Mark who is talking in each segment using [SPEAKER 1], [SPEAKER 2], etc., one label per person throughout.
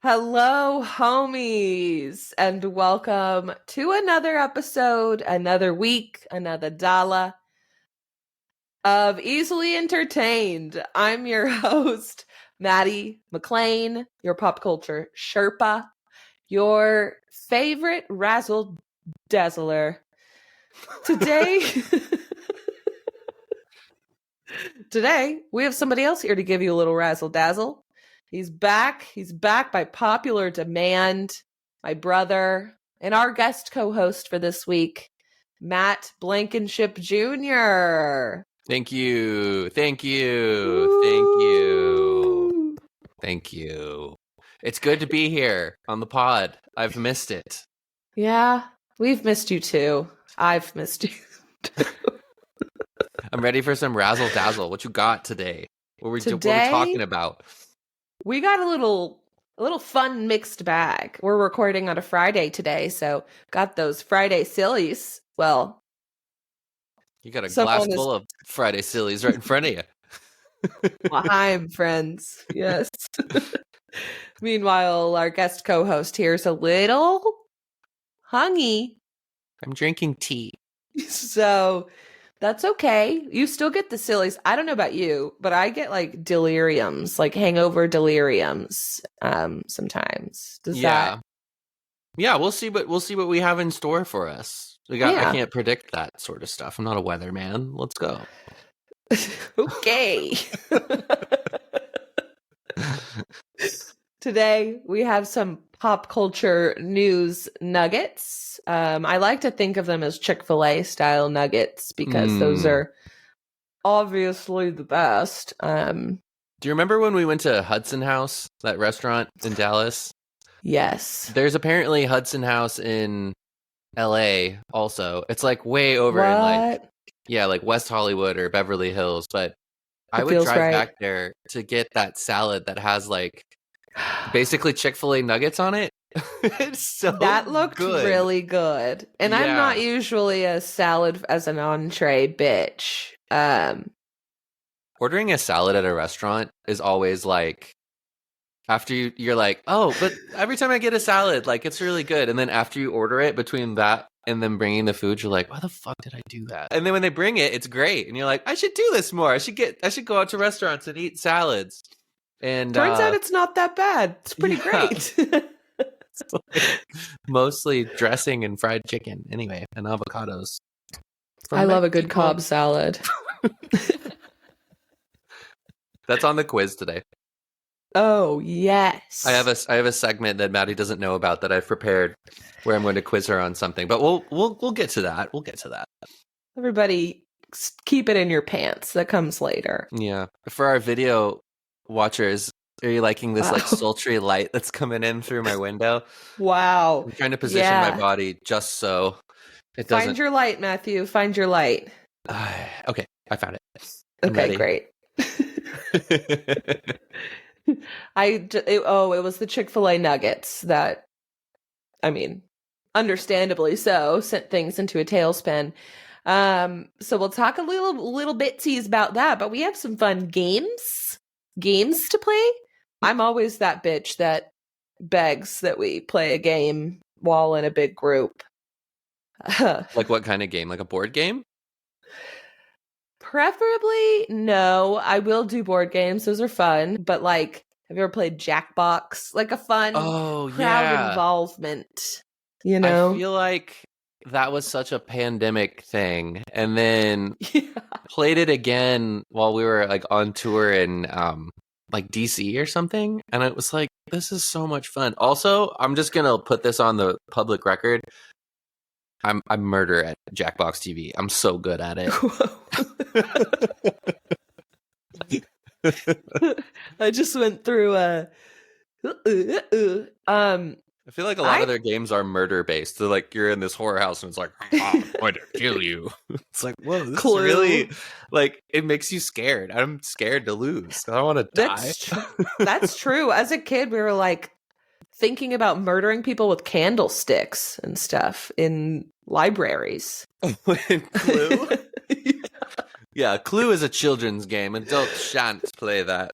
[SPEAKER 1] Hello, homies, and welcome to another episode, another week, another dollar of Easily Entertained. I'm your host, Maddy McClain, your pop culture Sherpa, your favorite razzle dazzler. Today, we have somebody else here to give you a little razzle dazzle. He's back. He's back by popular demand. My brother and our guest co-host for this week, Matt Blankenship Jr.
[SPEAKER 2] Thank you. Thank you. It's good to be here on the pod. I've missed it.
[SPEAKER 1] Yeah, we've missed you too. I've missed you.
[SPEAKER 2] I'm ready for some razzle dazzle. What you got today? What are we talking about?
[SPEAKER 1] We got a little fun mixed bag. We're recording on a Friday today, so got those Friday sillies. Well,
[SPEAKER 2] you got a glass full of Friday sillies right in front of you.
[SPEAKER 1] L'chaim, friends. Yes. Meanwhile, our guest co-host here's a little hungy.
[SPEAKER 2] I'm drinking tea.
[SPEAKER 1] So that's okay. You still get the sillies. I don't know about you, but I get like deliriums, like hangover deliriums sometimes.
[SPEAKER 2] Yeah, we'll see what we have in store for us. I can't predict that sort of stuff. I'm not a weatherman. Let's go.
[SPEAKER 1] Okay. Today we have some pop culture news nuggets. I like to think of them as Chick-fil-A style nuggets because those are obviously the best.
[SPEAKER 2] Do you remember when we went to Hudson House, that restaurant in Dallas?
[SPEAKER 1] Yes.
[SPEAKER 2] There's apparently Hudson House in LA also. It's like way over in like West Hollywood or Beverly Hills, but I would drive back there to get that salad that has like basically Chick-fil-A nuggets on it. It's so
[SPEAKER 1] that looked
[SPEAKER 2] good.
[SPEAKER 1] Really good. And I'm not usually a salad as an entree bitch.
[SPEAKER 2] Ordering a salad at a restaurant is always like, after you're like, oh, but every time I get a salad, like it's really good. And then after you order it, between that and then bringing the food, you're like, why the fuck did I do that? And then when they bring it, it's great. And you're like, I should do this more. I should go out to restaurants and eat salads. And
[SPEAKER 1] turns out it's not that bad. It's pretty great.
[SPEAKER 2] It's like mostly dressing and fried chicken anyway, and avocados.
[SPEAKER 1] I love a good Cobb salad.
[SPEAKER 2] That's on the quiz today.
[SPEAKER 1] Oh, yes.
[SPEAKER 2] I have a segment that Maddie doesn't know about that I've prepared where I'm going to quiz her on something, but we'll get to that. We'll get to that.
[SPEAKER 1] Everybody keep it in your pants. That comes later.
[SPEAKER 2] Yeah. For our video watchers, are you liking this like sultry light that's coming in through my window?
[SPEAKER 1] Wow.
[SPEAKER 2] I'm trying to position my body just so it doesn't.
[SPEAKER 1] Find your light, Matthew. Find your light.
[SPEAKER 2] Okay, I found it.
[SPEAKER 1] Okay, great. It was the Chick-fil-A nuggets that, I mean, understandably so, sent things into a tailspin. So we'll talk a little bitsies about that, but we have some fun games to play. I'm always that bitch that begs that we play a game while in a big group.
[SPEAKER 2] Like what kind of game? Like a board game?
[SPEAKER 1] Preferably, no. I will do board games. Those are fun. But like, have you ever played Jackbox? Like a fun crowd involvement, you know?
[SPEAKER 2] I feel like that was such a pandemic thing. And then played it again while we were like on tour in like DC or something. And it was like, this is so much fun. Also, I'm just going to put this on the public record. I'm murder at Jackbox TV. I'm so good at it.
[SPEAKER 1] I just went through
[SPEAKER 2] I feel like a lot of their games are murder based. So like you're in this horror house and it's like, I'm going to kill you. It's like, whoa, this is really like, it makes you scared. I'm scared to lose. I don't want to die.
[SPEAKER 1] That's true. As a kid, we were like thinking about murdering people with candlesticks and stuff in libraries.
[SPEAKER 2] Clue? Yeah, Clue is a children's game. Adults shan't play that.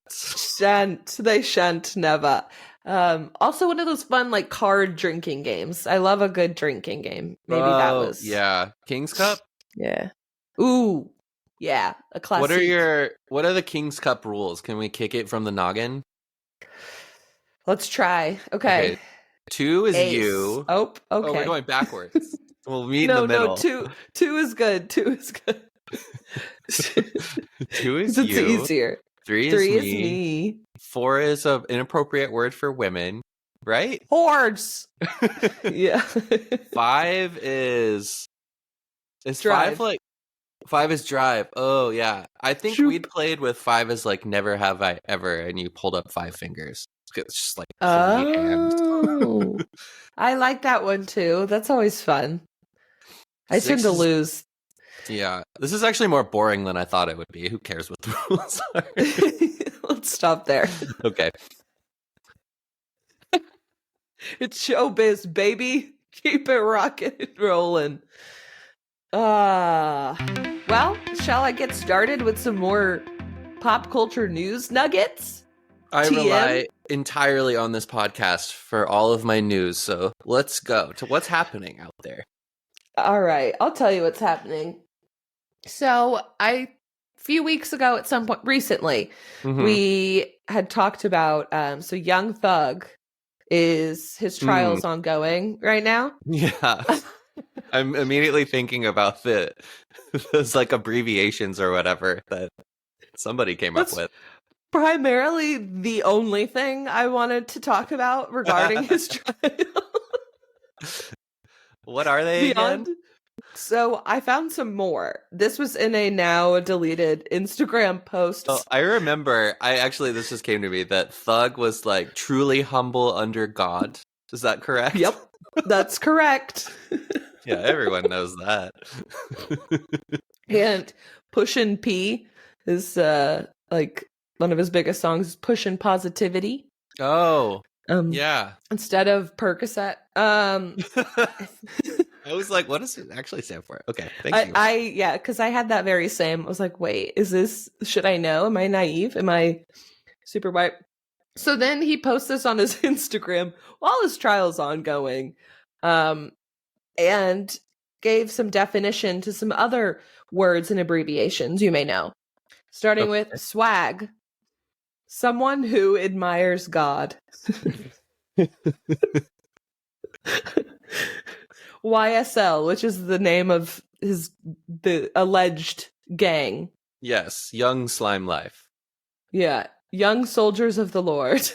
[SPEAKER 1] They shan't never. Also one of those fun like card drinking games. I love a good drinking game. Maybe that
[SPEAKER 2] Oh,
[SPEAKER 1] was
[SPEAKER 2] yeah. King's Cup?
[SPEAKER 1] yeah. Ooh, yeah, a classic.
[SPEAKER 2] What are the King's Cup rules? Can we kick it from the noggin?
[SPEAKER 1] Let's try.
[SPEAKER 2] Okay.
[SPEAKER 1] Okay.
[SPEAKER 2] 2 is
[SPEAKER 1] Ace.
[SPEAKER 2] you.
[SPEAKER 1] Oh,
[SPEAKER 2] Oh, we're
[SPEAKER 1] okay.
[SPEAKER 2] going backwards. We'll meet in the
[SPEAKER 1] No,
[SPEAKER 2] middle.
[SPEAKER 1] two is good. Two is good.
[SPEAKER 2] 2 is
[SPEAKER 1] It's
[SPEAKER 2] you.
[SPEAKER 1] easier.
[SPEAKER 2] 3 is
[SPEAKER 1] Three is
[SPEAKER 2] me.
[SPEAKER 1] me.
[SPEAKER 2] 4 is an inappropriate word for women, right?
[SPEAKER 1] Hordes. Yeah.
[SPEAKER 2] 5 is
[SPEAKER 1] Drive.
[SPEAKER 2] 5 like 5 is drive. Oh yeah. I think
[SPEAKER 1] Shoop.
[SPEAKER 2] we'd played with 5 as like never have I ever, and you pulled up 5 fingers. It's just like holy hands.
[SPEAKER 1] Oh. I like that one too. That's always fun. I
[SPEAKER 2] 6
[SPEAKER 1] tend to
[SPEAKER 2] is,
[SPEAKER 1] lose.
[SPEAKER 2] yeah. This is actually more boring than I thought it would be. Who cares what the rules are?
[SPEAKER 1] Let's stop there.
[SPEAKER 2] Okay.
[SPEAKER 1] It's showbiz, baby. Keep it rocking and rolling. Well, shall I get started with some more pop culture news nuggets?
[SPEAKER 2] I
[SPEAKER 1] TM?
[SPEAKER 2] rely entirely on this podcast for all of my news, so let's go to what's happening out there.
[SPEAKER 1] All right, I'll tell you what's happening. So, a few weeks ago, at some point recently, we had talked about so Young Thug is his trials ongoing right now.
[SPEAKER 2] Yeah. I'm immediately thinking about those like abbreviations or whatever that somebody came up with.
[SPEAKER 1] Primarily the only thing I wanted to talk about regarding his trial.
[SPEAKER 2] What are they again?
[SPEAKER 1] So I found some more. This was in a now deleted Instagram post.
[SPEAKER 2] Oh, I remember. This just came to me that Thug was like truly humble under God. Is that correct?
[SPEAKER 1] Yep, that's correct.
[SPEAKER 2] Yeah, everyone knows that.
[SPEAKER 1] And Pushin' P is like one of his biggest songs, Pushin' Positivity.
[SPEAKER 2] Oh, yeah.
[SPEAKER 1] Instead of Percocet.
[SPEAKER 2] I was like, what does it actually stand for? Okay, thank you.
[SPEAKER 1] Yeah, because I had that very same. I was like, wait, should I know? Am I naive? Am I super white? So then he posts this on his Instagram while his trial's ongoing, and gave some definition to some other words and abbreviations you may know. Starting with swag, someone who admires God. YSL, which is the name of the alleged gang.
[SPEAKER 2] Yes, Young Slime Life.
[SPEAKER 1] Yeah, Young Soldiers of the Lord.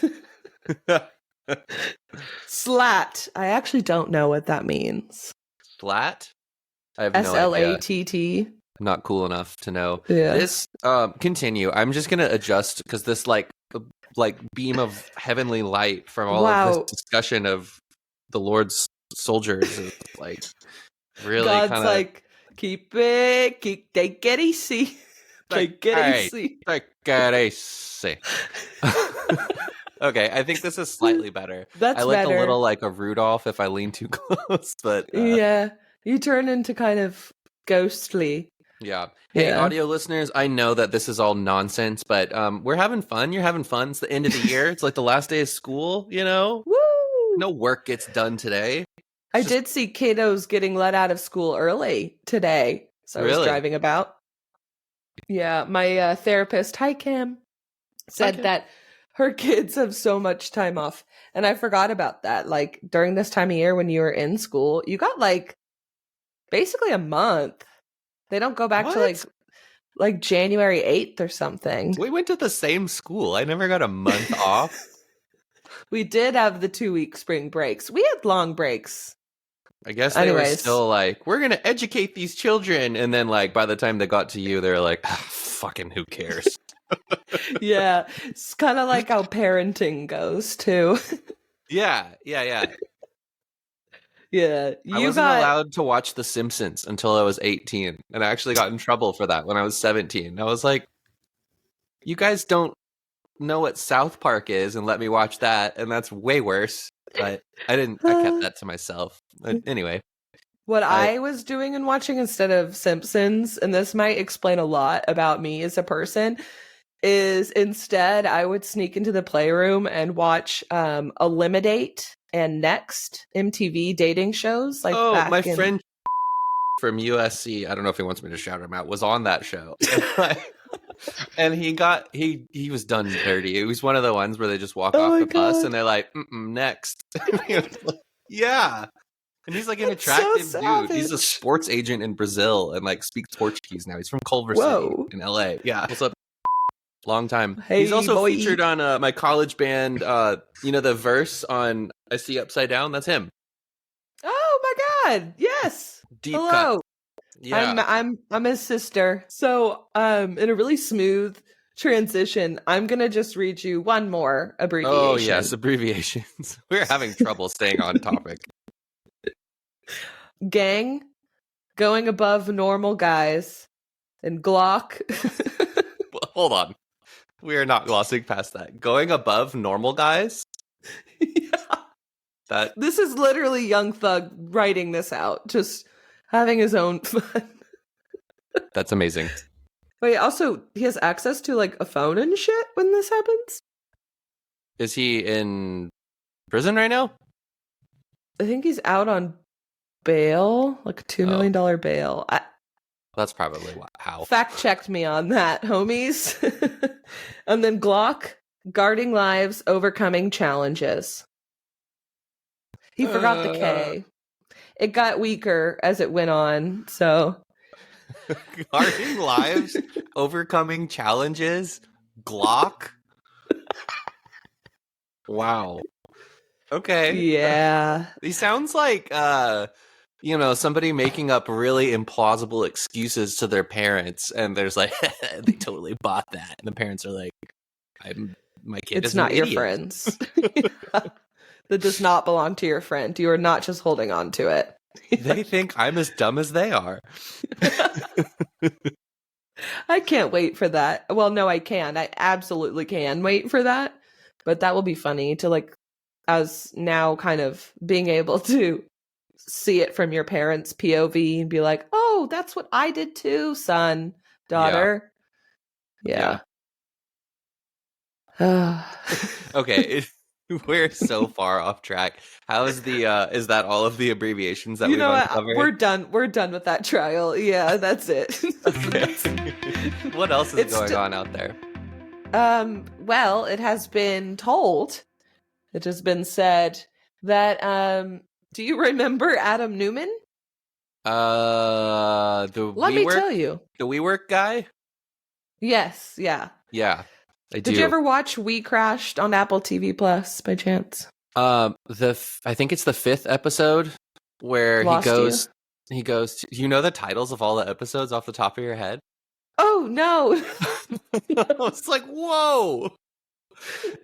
[SPEAKER 1] Slat. I actually don't know what that means.
[SPEAKER 2] Slat? I have no idea.
[SPEAKER 1] SLATT.
[SPEAKER 2] I'm not cool enough to know.
[SPEAKER 1] Yeah.
[SPEAKER 2] This continue. I'm just gonna adjust because this like beam of heavenly light from all of this discussion of the Lord's soldiers is like really
[SPEAKER 1] God's
[SPEAKER 2] kind of
[SPEAKER 1] like take it easy. Take it easy.
[SPEAKER 2] Take it easy. Okay, I think this is slightly better.
[SPEAKER 1] That's
[SPEAKER 2] I like
[SPEAKER 1] better.
[SPEAKER 2] a little like a Rudolph if I lean too close, but
[SPEAKER 1] yeah, you turn into kind of ghostly.
[SPEAKER 2] Yeah. Hey, audio listeners, I know that this is all nonsense, but we're having fun. You're having fun. It's the end of the year. It's like the last day of school, you know?
[SPEAKER 1] Woo!
[SPEAKER 2] No work gets done today.
[SPEAKER 1] I did see kiddos getting let out of school early today. So I was driving about. Yeah, my therapist, hi Kim, said that her kids have so much time off. And I forgot about that. Like during this time of year when you were in school, you got like basically a month. They don't go back to like January 8th or something.
[SPEAKER 2] We went to the same school. I never got a month off.
[SPEAKER 1] We did have the 2-week spring breaks. We had long breaks.
[SPEAKER 2] I guess they were still like, we're going to educate these children. And then like by the time they got to you, they're like, fucking who cares?
[SPEAKER 1] Yeah. It's kind of like how parenting goes too.
[SPEAKER 2] Yeah.
[SPEAKER 1] Yeah.
[SPEAKER 2] I wasn't allowed to watch The Simpsons until I was 18. And I actually got in trouble for that when I was 17. I was like, you guys don't know what South Park is and let me watch that. And that's way worse. But I kept that to myself. But anyway.
[SPEAKER 1] What I was doing and watching instead of Simpsons, and this might explain a lot about me as a person, is instead I would sneak into the playroom and watch Eliminate and Next MTV dating shows like
[SPEAKER 2] Oh, my
[SPEAKER 1] back in
[SPEAKER 2] friend from USC, I don't know if he wants me to shout him out, was on that show. And he was done dirty. It was one of the ones where they just walk off the bus and they're like, next. Yeah. And he's like an attractive dude. He's a sports agent in Brazil and like speaks Portuguese now. He's from Culver City in LA. Yeah. What's up? Long time.
[SPEAKER 1] Hey,
[SPEAKER 2] he's also
[SPEAKER 1] boy.
[SPEAKER 2] featured on my college band, the verse on I See Upside Down. That's him.
[SPEAKER 1] Oh my God. Yes.
[SPEAKER 2] Deep
[SPEAKER 1] Hello.
[SPEAKER 2] cut. Yeah.
[SPEAKER 1] I'm his sister. So, in a really smooth transition, I'm gonna just read you one more abbreviation.
[SPEAKER 2] Oh yes, abbreviations. We're having trouble staying on topic.
[SPEAKER 1] Gang, going above normal guys, and Glock.
[SPEAKER 2] Hold on. We are not glossing past that. Going above normal guys?
[SPEAKER 1] Yeah. This is literally Young Thug writing this out, just having his own fun.
[SPEAKER 2] That's amazing.
[SPEAKER 1] Wait, also, he has access to like a phone and shit when this happens?
[SPEAKER 2] Is he in prison right now?
[SPEAKER 1] I think he's out on bail, like a $2 million bail.
[SPEAKER 2] That's probably how.
[SPEAKER 1] Fact checked me on that, homies. And then Glock, guarding lives, overcoming challenges. He forgot the K. It got weaker as it went on, so.
[SPEAKER 2] Guarding lives, overcoming challenges, Glock. Wow. Okay.
[SPEAKER 1] Yeah.
[SPEAKER 2] He sounds like somebody making up really implausible excuses to their parents, and there's like they totally bought that, and the parents are like, my kid
[SPEAKER 1] it's
[SPEAKER 2] is
[SPEAKER 1] not
[SPEAKER 2] an
[SPEAKER 1] your
[SPEAKER 2] idiot.
[SPEAKER 1] friends. That does not belong to your friend. You are not just holding on to it.
[SPEAKER 2] They think I'm as dumb as they are.
[SPEAKER 1] I can't wait for that. Well, no, I can. I absolutely can wait for that. But that will be funny to like, as now kind of being able to see it from your parents' POV and be like, oh, that's what I did too, son, daughter. Yeah.
[SPEAKER 2] Okay. We're so far off track. How is is that all of the abbreviations that we've uncovered?
[SPEAKER 1] We're done with that trial. Yeah, that's it.
[SPEAKER 2] Okay. What else is going on out there?
[SPEAKER 1] Well, it has been told, it has been said that do you remember Adam Newman?
[SPEAKER 2] Let
[SPEAKER 1] me tell you.
[SPEAKER 2] The WeWork guy?
[SPEAKER 1] Yes, yeah.
[SPEAKER 2] Yeah. I do.
[SPEAKER 1] Did you ever watch We Crashed on Apple TV Plus by chance?
[SPEAKER 2] I think it's the 5th episode where he goes. Do you know the titles of all the episodes off the top of your head?
[SPEAKER 1] Oh no!
[SPEAKER 2] It's like, whoa!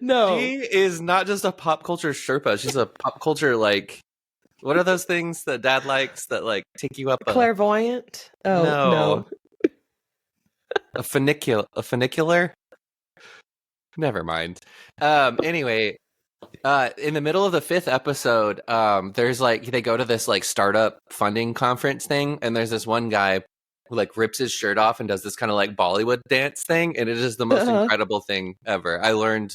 [SPEAKER 1] No,
[SPEAKER 2] she is not just a pop culture Sherpa. She's a pop culture what are those things that Dad likes that like take you up?
[SPEAKER 1] Clairvoyant? Oh no.
[SPEAKER 2] A funicular. Never mind. Anyway, in the middle of the 5th episode, there's they go to this startup funding conference thing, and there's this one guy who rips his shirt off and does this kind of Bollywood dance thing, and it is the most incredible thing ever. I learned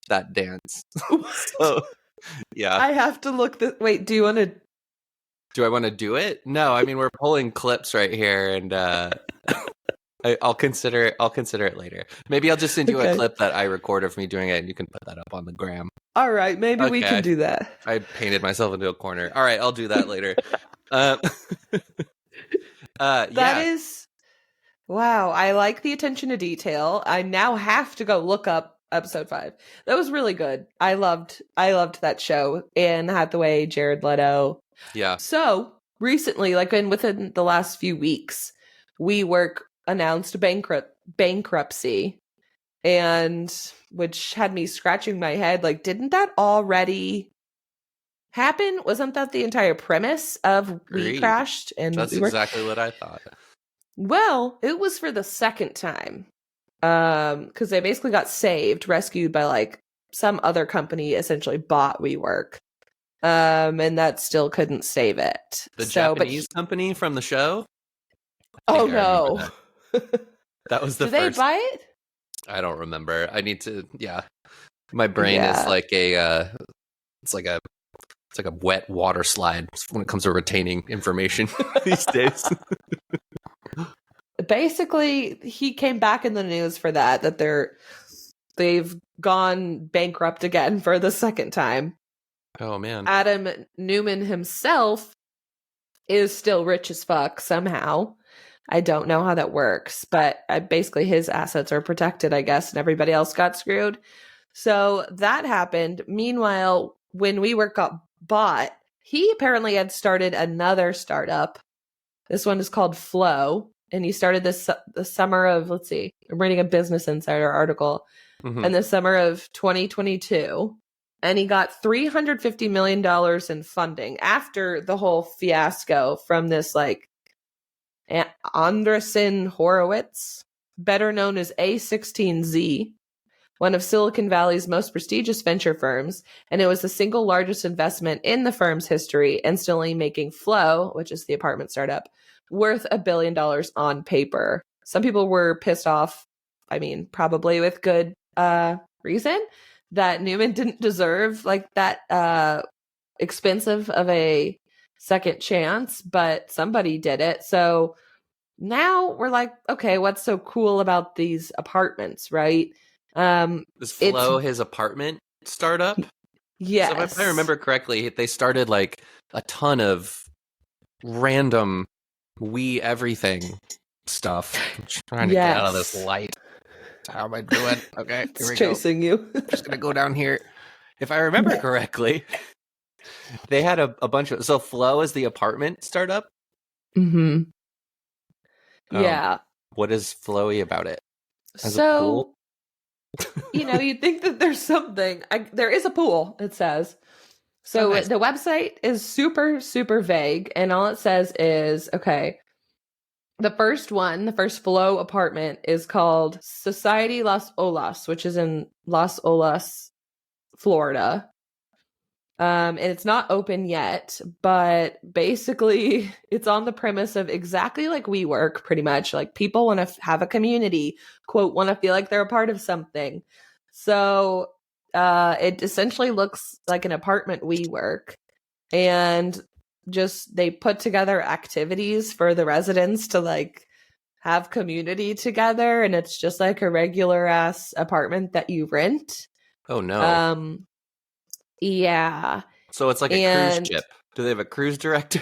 [SPEAKER 2] that dance. So, yeah.
[SPEAKER 1] I have to look this. Wait, do you want to?
[SPEAKER 2] Do I want to do it? No, I mean we're pulling clips right here, and I'll consider it later. Maybe I'll just send you a clip that I record of me doing it, and you can put that up on the gram.
[SPEAKER 1] All right, maybe we can do that.
[SPEAKER 2] I painted myself into a corner. All right, I'll do that later.
[SPEAKER 1] That is, wow. I like the attention to detail. I now have to go look up episode 5. That was really good. I loved that show. Anne Hathaway, Jared Leto.
[SPEAKER 2] Yeah.
[SPEAKER 1] So recently, within the last few weeks, WeWork announced bankruptcy, and which had me scratching my head. Didn't that already happen? Wasn't that the entire premise of We Crashed? And
[SPEAKER 2] that's exactly what I thought.
[SPEAKER 1] Well, it was for the second time, because they basically got rescued by some other company. Essentially, bought WeWork, and that still couldn't save it.
[SPEAKER 2] The Japanese company from the show.
[SPEAKER 1] Oh no.
[SPEAKER 2] That was the
[SPEAKER 1] Did
[SPEAKER 2] first.
[SPEAKER 1] They buy it?
[SPEAKER 2] I don't remember. I need to. Yeah, my brain is
[SPEAKER 1] Yeah.
[SPEAKER 2] like a. It's like a. It's like a wet water slide when it comes to retaining information these days.
[SPEAKER 1] Basically, he came back in the news for that they've gone bankrupt again for the second time.
[SPEAKER 2] Oh man.
[SPEAKER 1] Adam Newman himself is still rich as fuck somehow. I don't know how that works, but basically his assets are protected, I guess, and everybody else got screwed. So that happened. Meanwhile, when WeWork got bought, he apparently had started another startup. This one is called Flow, and he started this the summer of, let's see, I'm reading a Business Insider article, in the summer of 2022. And he got $350 million in funding after the whole fiasco from this like Andreessen Horowitz, better known as A16Z, one of Silicon Valley's most prestigious venture firms, and it was the single largest investment in the firm's history, instantly making Flow, which is the apartment startup, worth $1 billion on paper. Some people were pissed off, I mean, probably with good reason, that Newman didn't deserve like that expensive of a second chance, but somebody did it. So now we're like, okay, what's so cool about these apartments, right?
[SPEAKER 2] Was Flow his apartment startup?
[SPEAKER 1] Yes.
[SPEAKER 2] So if I remember correctly, they started like a ton of random everything stuff. I'm trying to get out of this light. How am I doing? Okay,
[SPEAKER 1] it's chasing you.
[SPEAKER 2] I'm just gonna go down here. If I remember correctly, they had a bunch of. So Flow is the apartment startup.
[SPEAKER 1] Mm-hmm. Yeah.
[SPEAKER 2] What is flowy about it? As
[SPEAKER 1] so
[SPEAKER 2] a pool?
[SPEAKER 1] you'd think that there's something. There is a pool, it says. So
[SPEAKER 2] nice.
[SPEAKER 1] The website is super, super vague, and all it says is, okay, the first Flow apartment is called Society Las Olas, which is in Las Olas, Florida. And it's not open yet, but basically it's on the premise of exactly like WeWork, pretty much. Like people want to have a community, quote, want to feel like they're a part of something. So it essentially looks like an apartment WeWork, and just they put together activities for the residents to like have community together, and it's just like a regular ass apartment that you rent.
[SPEAKER 2] Oh no.
[SPEAKER 1] Yeah.
[SPEAKER 2] So it's like a cruise ship. Do they have a cruise director?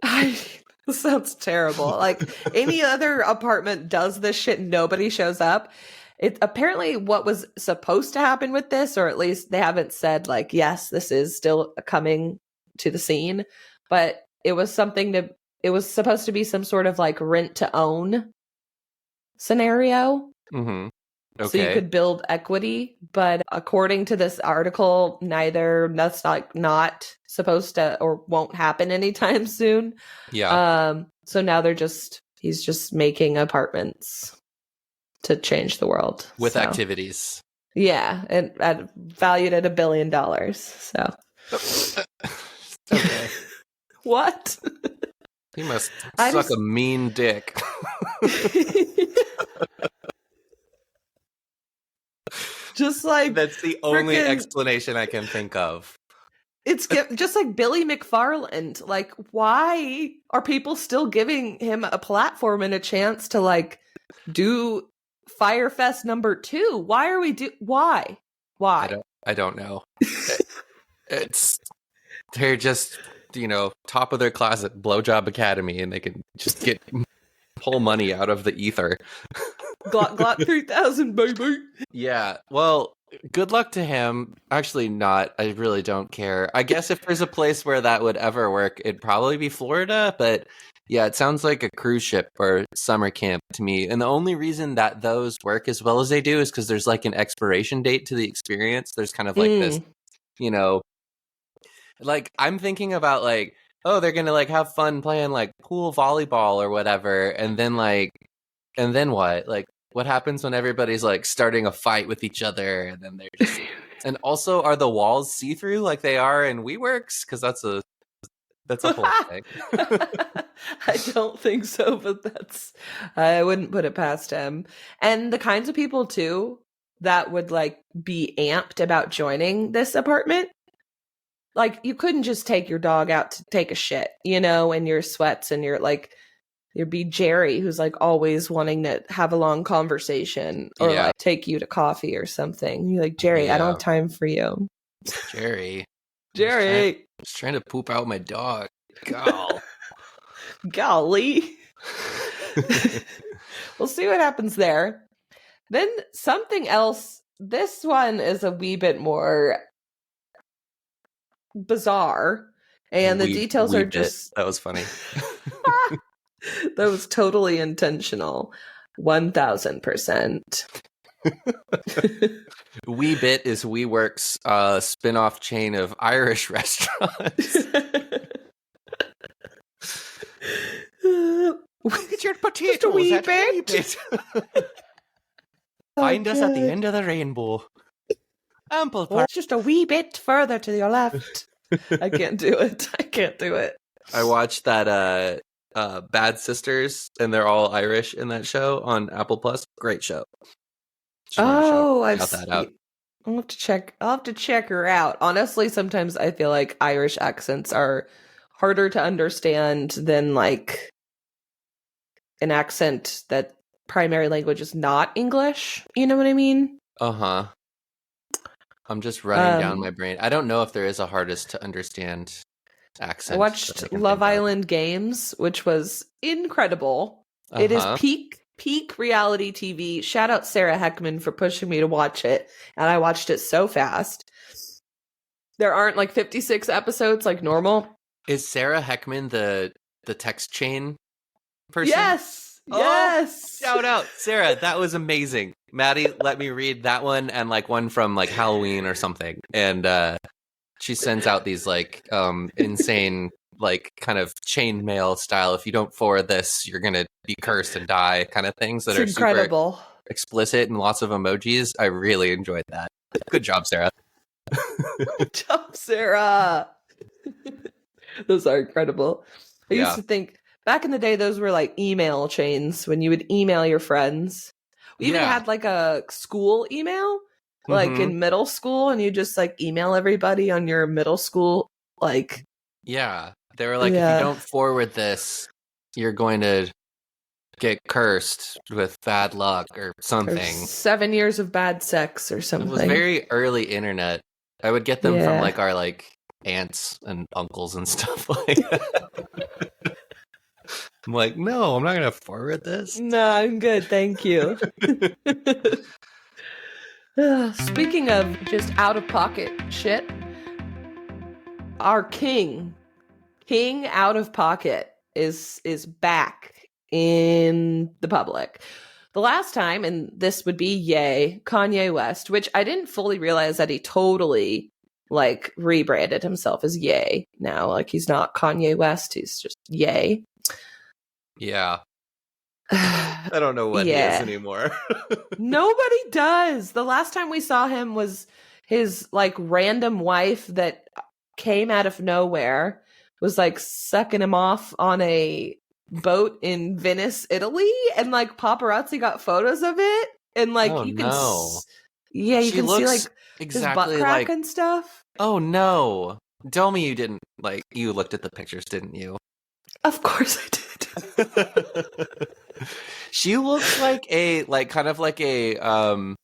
[SPEAKER 1] This sounds terrible. Like any other apartment does this shit, nobody shows up. It apparently what was supposed to happen with this, or at least they haven't said like, yes, this is still coming to the scene, but it was supposed to be some sort of like rent to own scenario.
[SPEAKER 2] Mm-hmm. Okay.
[SPEAKER 1] So you could build equity, but according to this article, that's not supposed to or won't happen anytime soon.
[SPEAKER 2] Yeah.
[SPEAKER 1] So now he's just making apartments to change the world
[SPEAKER 2] with activities.
[SPEAKER 1] Yeah, and valued at $1 billion. So
[SPEAKER 2] okay.
[SPEAKER 1] What?
[SPEAKER 2] He must suck a mean dick.
[SPEAKER 1] Just like
[SPEAKER 2] that's the only explanation I can think of.
[SPEAKER 1] It's just like Billy McFarland. Like, why are people still giving him a platform and a chance to like do Firefest #2? Why are we why?
[SPEAKER 2] I don't know. They're just top of their class at Blowjob Academy, and they can just pull money out of the ether.
[SPEAKER 1] Glock 3000, baby.
[SPEAKER 2] Yeah, well, good luck to him. Actually, not. I really don't care. I guess if there's a place where that would ever work, it'd probably be Florida. But yeah, it sounds like a cruise ship or summer camp to me. And the only reason that those work as well as they do is because there's like an expiration date to the experience. There's kind of like this, like I'm thinking about like, oh, they're gonna like have fun playing like pool volleyball or whatever, and then what? Like, what happens when everybody's like starting a fight with each other, and then they're just and also, are the walls see-through like they are in WeWorks? Because that's That's a whole thing.
[SPEAKER 1] I don't think so, but I wouldn't put it past him. And the kinds of people too that would like be amped about joining this apartment. Like you couldn't just take your dog out to take a shit, in your sweats and you're like, there'd be Jerry who's like always wanting to have a long conversation or like take you to coffee or something. You're like, Jerry, I don't have time for you.
[SPEAKER 2] Jerry.
[SPEAKER 1] I
[SPEAKER 2] was trying to poop out my dog.
[SPEAKER 1] Golly. We'll see what happens there. Then something else. This one is a wee bit more bizarre. And the details are just...
[SPEAKER 2] That was funny.
[SPEAKER 1] That was totally intentional. 1000%.
[SPEAKER 2] Weebit is WeWork's spin-off chain of Irish restaurants. Get your potatoes
[SPEAKER 1] a wee
[SPEAKER 2] at
[SPEAKER 1] bit.
[SPEAKER 2] Weebit. Find us at the end of the rainbow. Ample park.
[SPEAKER 1] It's just a wee bit further to your left. I can't do it.
[SPEAKER 2] I watched that Bad Sisters, and they're all Irish in that show on Apple Plus. Great show.
[SPEAKER 1] I've that out. I'll have to check her out. Honestly, sometimes I feel like Irish accents are harder to understand than like an accent that primary language is not English. You know what I mean?
[SPEAKER 2] Uh-huh. I'm just running down my brain. I don't know if there is a hardest to understand accent.
[SPEAKER 1] I watched Love Island Games, which was incredible. It is peak reality TV. Shout out Sarah Heckman for pushing me to watch it, and I watched it so fast. There aren't like 56 episodes like normal.
[SPEAKER 2] Is Sarah Heckman the text chain person?
[SPEAKER 1] Yes. Yes.
[SPEAKER 2] Shout out, Sarah. That was amazing. Maddie let me read that one and like one from like Halloween or something. And she sends out these like insane like kind of chain mail style. If you don't forward this, you're gonna be cursed and die kind of things that are incredible, super explicit and lots of emojis. I really enjoyed that. Good job, Sarah.
[SPEAKER 1] Good job, Sarah. Those are incredible. I used to think back in the day, those were like email chains when you would email your friends. We even had like a school email, like in middle school, and you just like email everybody on your middle school. Like,
[SPEAKER 2] they were like, if you don't forward this, you're going to get cursed with bad luck or something. Or
[SPEAKER 1] 7 years of bad sex or something.
[SPEAKER 2] It was very early internet. I would get them from like our like aunts and uncles and stuff like that. I'm like, no, I'm not going to forward this.
[SPEAKER 1] No, I'm good. Thank you. Speaking of just out of pocket shit, our king out of pocket is back in the public. The last time, and this would be Kanye West, which I didn't fully realize that he totally like rebranded himself as Ye now. Like he's not Kanye West, he's just Ye.
[SPEAKER 2] Yeah. I don't know what he is anymore.
[SPEAKER 1] Nobody does. The last time we saw him was his like random wife that came out of nowhere, was like sucking him off on a boat in Venice, Italy, and like paparazzi got photos of it, and like you can you can see like
[SPEAKER 2] exactly
[SPEAKER 1] his butt crack and stuff.
[SPEAKER 2] Oh no. Tell me you didn't like you looked at the pictures, didn't you?
[SPEAKER 1] Of course I did.
[SPEAKER 2] She looks like kind of like a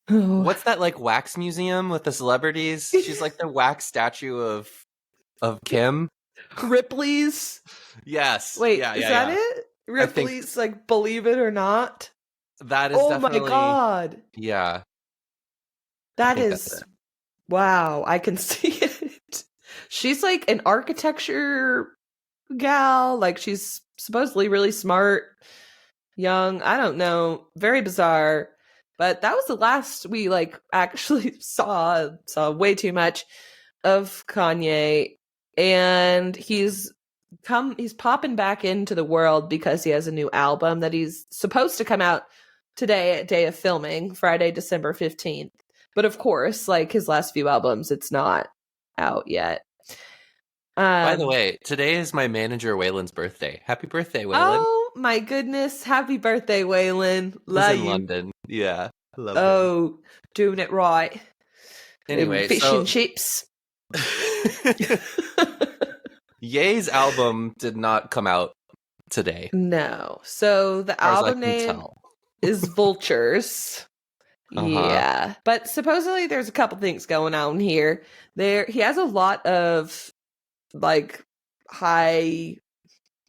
[SPEAKER 2] what's that like wax museum with the celebrities? She's like the wax statue of Kim.
[SPEAKER 1] Ripley's.
[SPEAKER 2] Yes.
[SPEAKER 1] Wait, is that it? Ripley's like Believe It or Not.
[SPEAKER 2] That is definitely.
[SPEAKER 1] Oh my god.
[SPEAKER 2] Yeah.
[SPEAKER 1] That is wow, I can see it. She's like an architecture gal, like she's supposedly really smart, young, I don't know, very bizarre. But that was the last we like actually saw way too much of Kanye, and he's popping back into the world because he has a new album that he's supposed to come out today, day of filming, Friday, December 15th. But of course, like his last few albums, it's not out yet.
[SPEAKER 2] By the
[SPEAKER 1] Um,
[SPEAKER 2] way, today is my manager Waylon's birthday. Happy birthday, Waylon.
[SPEAKER 1] oh my goodness. Happy birthday, Waylon.
[SPEAKER 2] Is
[SPEAKER 1] Love
[SPEAKER 2] in
[SPEAKER 1] you.
[SPEAKER 2] London. Yeah, I love him.
[SPEAKER 1] Oh, doing it right.
[SPEAKER 2] Anyway,
[SPEAKER 1] Fish
[SPEAKER 2] so
[SPEAKER 1] and chips.
[SPEAKER 2] Ye's album did not come out today,
[SPEAKER 1] No. So the
[SPEAKER 2] as far as I
[SPEAKER 1] album
[SPEAKER 2] can
[SPEAKER 1] name
[SPEAKER 2] tell.
[SPEAKER 1] is Vultures.
[SPEAKER 2] Uh-huh.
[SPEAKER 1] Yeah. But supposedly there's a couple things going on here. He has a lot of like high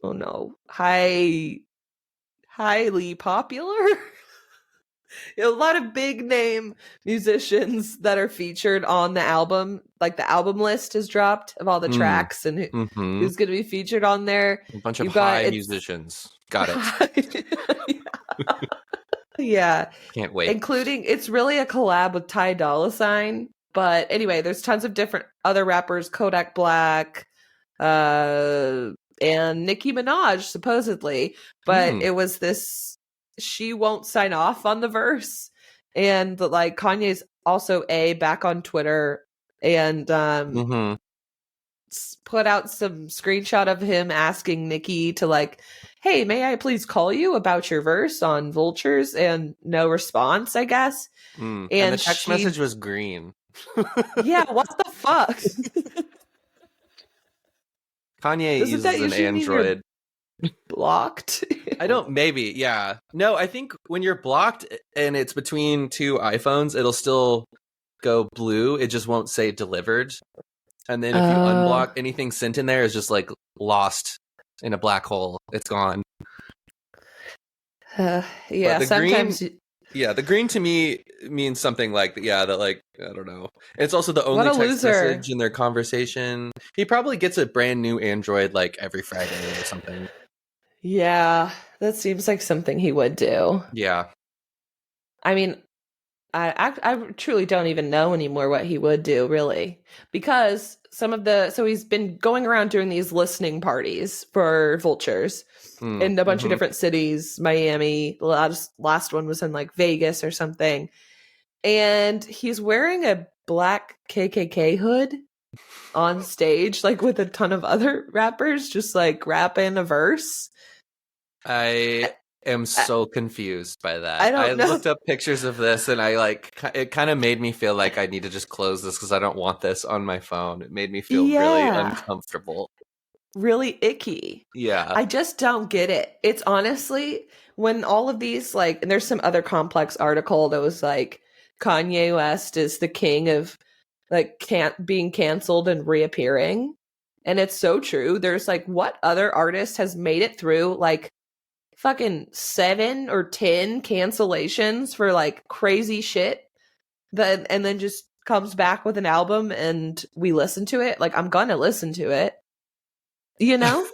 [SPEAKER 1] oh no, highly popular. A lot of big name musicians that are featured on the album. Like the album list has dropped of all the
[SPEAKER 2] Mm.
[SPEAKER 1] tracks and
[SPEAKER 2] Mm-hmm.
[SPEAKER 1] who's going to be featured on there.
[SPEAKER 2] A bunch of
[SPEAKER 1] You've got
[SPEAKER 2] high
[SPEAKER 1] it's
[SPEAKER 2] musicians. Got it.
[SPEAKER 1] yeah,
[SPEAKER 2] Can't wait.
[SPEAKER 1] including it's really a collab with Ty Dolla Sign. But anyway, there's tons of different other rappers, Kodak Black, and Nicki Minaj supposedly. But it was this she won't sign off on the verse, and like Kanye's also back on Twitter and
[SPEAKER 2] Mm-hmm.
[SPEAKER 1] put out some screenshot of him asking Nicki to like, hey, may I please call you about your verse on Vultures? And no response, I guess.
[SPEAKER 2] And
[SPEAKER 1] And
[SPEAKER 2] the text message was green.
[SPEAKER 1] yeah, what the fuck?
[SPEAKER 2] Kanye
[SPEAKER 1] Doesn't that
[SPEAKER 2] uses an
[SPEAKER 1] usually mean you're
[SPEAKER 2] Android.
[SPEAKER 1] blocked?
[SPEAKER 2] I don't, maybe, yeah. No, I think when you're blocked and it's between two iPhones, it'll still go blue. It just won't say delivered. And then if you unblock anything sent in there is just like lost in a black hole. It's gone.
[SPEAKER 1] Yeah,
[SPEAKER 2] the
[SPEAKER 1] sometimes.
[SPEAKER 2] The green to me means something like, that like, I don't know. It's also the only
[SPEAKER 1] What a
[SPEAKER 2] text
[SPEAKER 1] loser.
[SPEAKER 2] message in their conversation. He probably gets a brand new Android like every Friday or something.
[SPEAKER 1] Yeah, that seems like something he would do.
[SPEAKER 2] Yeah.
[SPEAKER 1] I mean, I truly don't even know anymore what he would do, really, because so he's been going around doing these listening parties for Vultures in a bunch of different cities, Miami. The last one was in like Vegas or something, and he's wearing a black KKK hood on stage, like with a ton of other rappers, just like rapping a verse.
[SPEAKER 2] I am so confused by that.
[SPEAKER 1] I don't know.
[SPEAKER 2] Looked up pictures of this and it kind of made me feel like I need to just close this because I don't want this on my phone. It made me feel really uncomfortable.
[SPEAKER 1] Really icky.
[SPEAKER 2] Yeah.
[SPEAKER 1] I just don't get it. It's honestly when all of these and there's some other complex article that was like Kanye West is the king of being canceled and reappearing. And it's so true. There's what other artist has made it through fucking 7 or 10 cancellations for crazy shit and then just comes back with an album and we listen to it. I'm gonna listen to it. You know?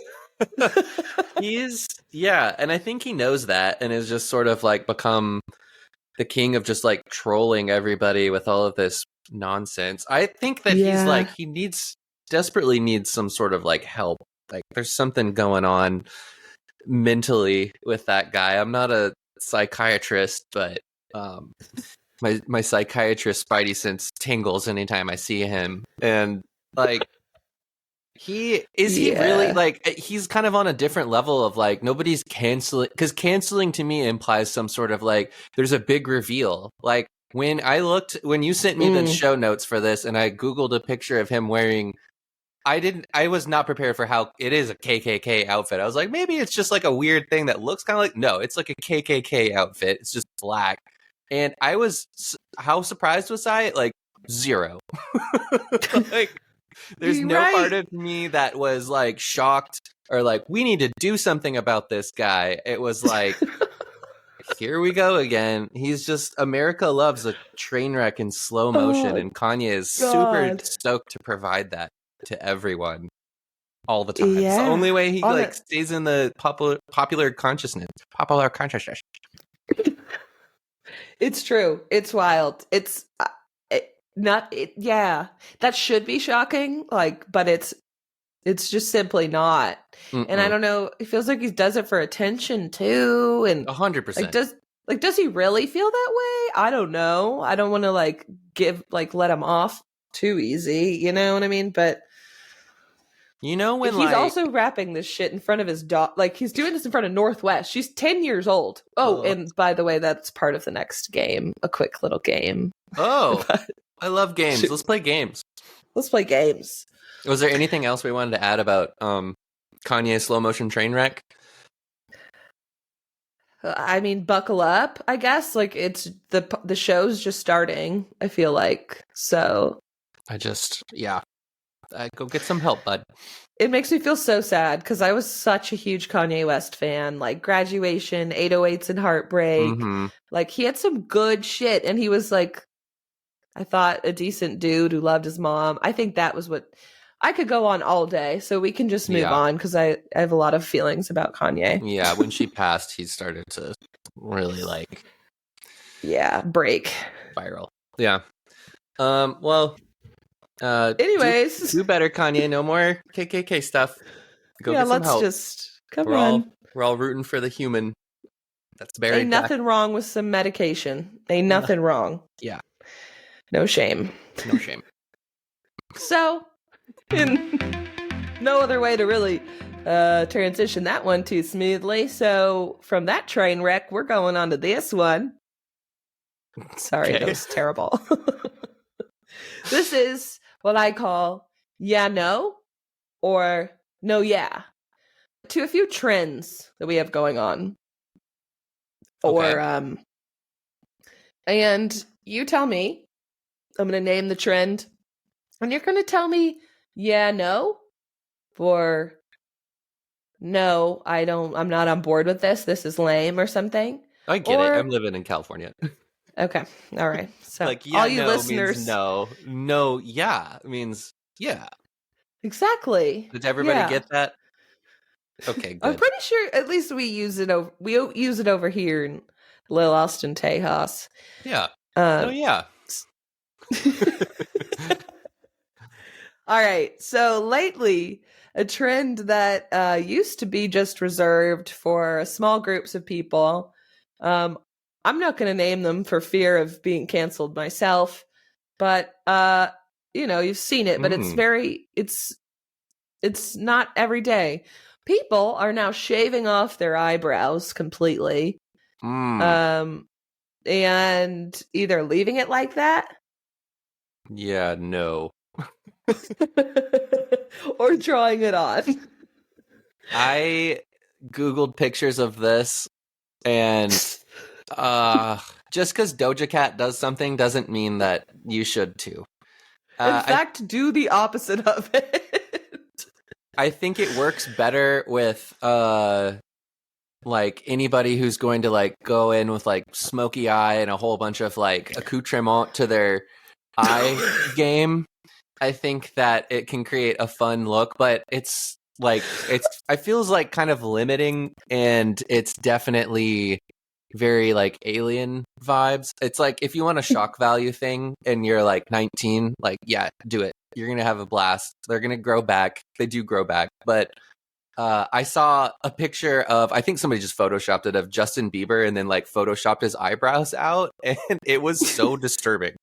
[SPEAKER 2] And I think he knows that and is just sort of become the king of just trolling everybody with all of this nonsense. I think that he desperately needs some sort of help. There's something going on mentally with that guy. I'm not a psychiatrist, but my psychiatrist spidey sense tingles anytime I see him. And he really he's kind of on a different level of nobody's canceling, because canceling to me implies some sort of there's a big reveal. When you sent me the show notes for this and I Googled a picture of him wearing, I was not prepared for how it is a KKK outfit. I was like, maybe it's just a weird thing that looks kind of no, it's a KKK outfit. It's just black. And how surprised was I? 0. There's no part of me that was shocked or we need to do something about this guy. It was here we go again. He's just, America loves a train wreck in slow motion, and Kanye is super stoked to provide that to everyone all the time. Yeah. It's the only way he stays in the popular consciousness. Popular consciousness.
[SPEAKER 1] It's true. It's wild. It's that should be shocking, but it's just simply not. And I don't know, it feels like he does it for attention too, and
[SPEAKER 2] 100%.
[SPEAKER 1] Does he really feel that way? I don't know. I don't want to let him off too easy, you know what I mean? But
[SPEAKER 2] You know when
[SPEAKER 1] He's
[SPEAKER 2] like
[SPEAKER 1] also rapping this shit in front of his dog. Like, he's doing this in front of Northwest. She's 10 years old. Oh, and by the way, that's part of the next game. A quick little game.
[SPEAKER 2] But, I love games. Let's play games.
[SPEAKER 1] Let's play games.
[SPEAKER 2] Was there anything else we wanted to add about Kanye's slow motion train wreck?
[SPEAKER 1] I mean, buckle up, I guess. Like, it's the show's just starting, I feel like. So
[SPEAKER 2] go get some help, bud.
[SPEAKER 1] It makes me feel so sad because I was such a huge Kanye West fan. Like, Graduation, 808s and Heartbreak.
[SPEAKER 2] Mm-hmm.
[SPEAKER 1] Like, he had some good shit, and he was like, I thought, a decent dude who loved his mom. I think that was what I could go on all day, so we can just move on because I have a lot of feelings about Kanye.
[SPEAKER 2] Yeah, when she passed, he started to really
[SPEAKER 1] break
[SPEAKER 2] viral. Yeah. Well,
[SPEAKER 1] anyways,
[SPEAKER 2] do better, Kanye. No more KKK stuff. Go get some help. We're all rooting for the human that's buried.
[SPEAKER 1] Ain't nothing wrong with some medication. Ain't nothing wrong.
[SPEAKER 2] Yeah.
[SPEAKER 1] No shame.
[SPEAKER 2] No shame.
[SPEAKER 1] So, in no other way to really transition that one too smoothly. So, from that train wreck, we're going on to this one. Sorry, that was terrible. This is what I call yeah, no, or no, yeah, to a few trends that we have going on.
[SPEAKER 2] Okay.
[SPEAKER 1] And you tell me, I'm going to name the trend, and you're going to tell me yeah, no, or no, I'm not on board with this. This is lame or something.
[SPEAKER 2] I get it. I'm living in California.
[SPEAKER 1] Okay. All right. So
[SPEAKER 2] like, yeah,
[SPEAKER 1] all you
[SPEAKER 2] no
[SPEAKER 1] listeners,
[SPEAKER 2] means no. No, yeah means yeah.
[SPEAKER 1] Exactly.
[SPEAKER 2] Did everybody get that? Okay, good.
[SPEAKER 1] I'm pretty sure at least we use it over here in Lil Austin, Tejas.
[SPEAKER 2] Yeah. Oh yeah.
[SPEAKER 1] All right. So lately, a trend that used to be just reserved for small groups of people. I'm not going to name them for fear of being canceled myself, but you've seen it, but it's not every day. People are now shaving off their eyebrows completely. And either leaving it like that.
[SPEAKER 2] Yeah, no.
[SPEAKER 1] Or drawing it on.
[SPEAKER 2] I Googled pictures of this, and just because Doja Cat does something doesn't mean that you should too.
[SPEAKER 1] In fact, do the opposite of it.
[SPEAKER 2] I think it works better with like anybody who's going to like go in with like smoky eye and a whole bunch of like accoutrement to their eye game. I think that it can create a fun look, but I feels like kind of limiting, and it's definitely very like alien vibes. It's like if you want a shock value thing and you're like 19, like yeah, do it. You're gonna have a blast. They're gonna grow back. They do grow back, but I saw a picture of, I think somebody just photoshopped it, of Justin Bieber and then like photoshopped his eyebrows out, and it was so disturbing.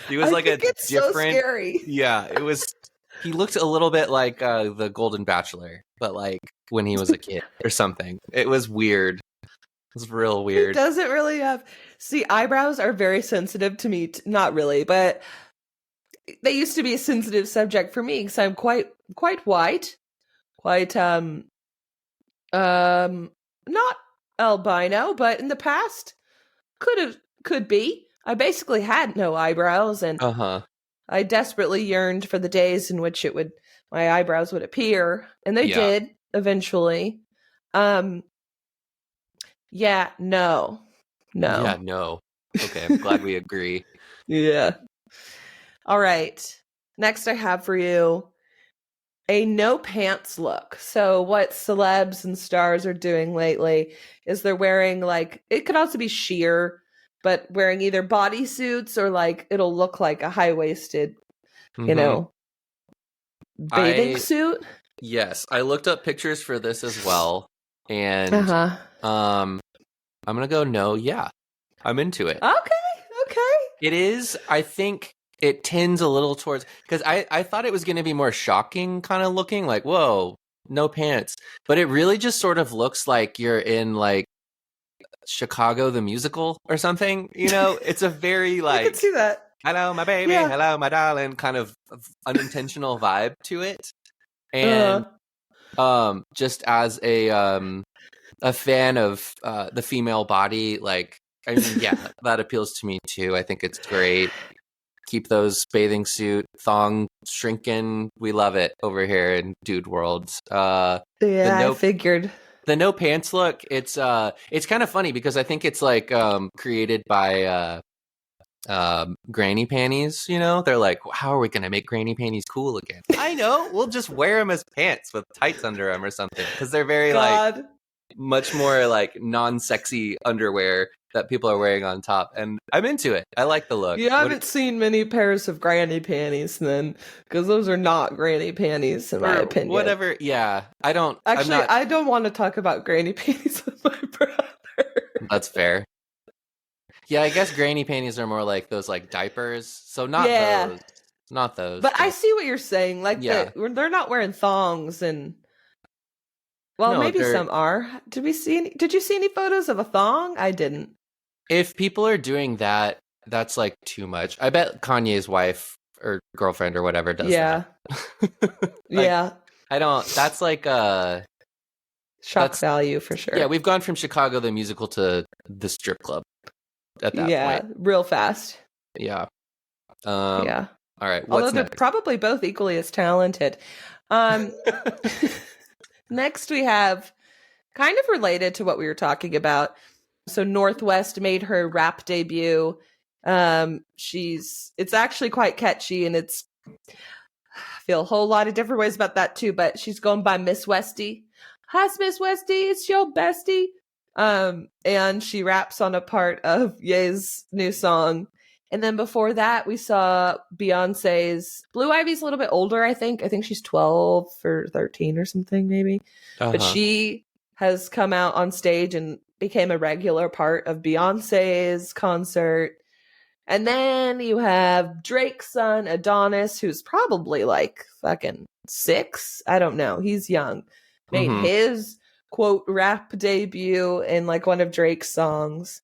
[SPEAKER 2] He was like
[SPEAKER 1] it's so scary.
[SPEAKER 2] Yeah, it was. He looked a little bit like the Golden Bachelor, but like when he was a kid or something. It was weird. It was real weird.
[SPEAKER 1] He doesn't really have. See, eyebrows are very sensitive to me. Not really, but they used to be a sensitive subject for me because I'm quite white, quite not albino, but in the past could be. I basically had no eyebrows, and I desperately yearned for the days in which my eyebrows would appear, and they did eventually. No.
[SPEAKER 2] Yeah, no. Okay, I'm glad we agree.
[SPEAKER 1] Yeah. All right. Next I have for you a no pants look. So what celebs and stars are doing lately is they're wearing it could also be sheer, but wearing either bodysuits or it'll look like a high-waisted, bathing suit.
[SPEAKER 2] Yes, I looked up pictures for this as well, and I'm gonna go no. Yeah, I'm into it.
[SPEAKER 1] Okay.
[SPEAKER 2] It is. I think it tends a little towards, because I thought it was going to be more shocking kind of looking, like, whoa, no pants. But it really just sort of looks like you're in like Chicago the musical or something. You know, it's a very
[SPEAKER 1] I can
[SPEAKER 2] like,
[SPEAKER 1] see that.
[SPEAKER 2] hello, my baby,
[SPEAKER 1] Yeah.
[SPEAKER 2] hello, my darling, kind of unintentional vibe to it.
[SPEAKER 1] Uh,
[SPEAKER 2] And just as a fan of the female body, like, I mean, yeah, that appeals to me too. I think it's great. Keep those bathing suit thong shrinking. We love it over here in dude world.
[SPEAKER 1] yeah, I figured.
[SPEAKER 2] The no pants look, it's kind of funny because I think it's like created by granny panties. You know, they're like, how are we gonna make granny panties cool again? I know, we'll just wear them as pants with tights under them or something, because they're very like much more like non-sexy underwear that people are wearing on top, and I'm into it. I like the look.
[SPEAKER 1] You haven't seen many pairs of granny panties then, because those are not granny panties in my opinion.
[SPEAKER 2] Whatever. Yeah, I don't.
[SPEAKER 1] Actually, I don't want to talk about granny panties with my brother.
[SPEAKER 2] That's fair. Yeah, I guess granny panties are more like those like diapers. So not those.
[SPEAKER 1] But I see what you're saying. Like, they're not wearing thongs, and well, maybe some are. Did you see any photos of a thong? I didn't.
[SPEAKER 2] If people are doing that, that's like too much. I bet Kanye's wife or girlfriend or whatever does that.
[SPEAKER 1] Yeah.
[SPEAKER 2] I don't. That's like
[SPEAKER 1] shock value for sure.
[SPEAKER 2] Yeah, we've gone from Chicago the musical to the strip club at that point.
[SPEAKER 1] Real fast.
[SPEAKER 2] Yeah.
[SPEAKER 1] Yeah.
[SPEAKER 2] All right.
[SPEAKER 1] Although they're probably both equally as talented. Next, we have kind of related to what we were talking about. So Northwest made her rap debut. It's actually quite catchy, and I feel a whole lot of different ways about that too, but she's going by Miss Westy. Hi, Miss Westy, it's your bestie. And she raps on a part of Ye's new song. And then before that, we saw Beyonce's Blue Ivy's a little bit older, I think. I think she's 12 or 13 or something, maybe. But she has come out on stage and became a regular part of Beyonce's concert. And then you have Drake's son, Adonis, who's probably like fucking 6. I don't know. He's young. Made his quote rap debut in like one of Drake's songs.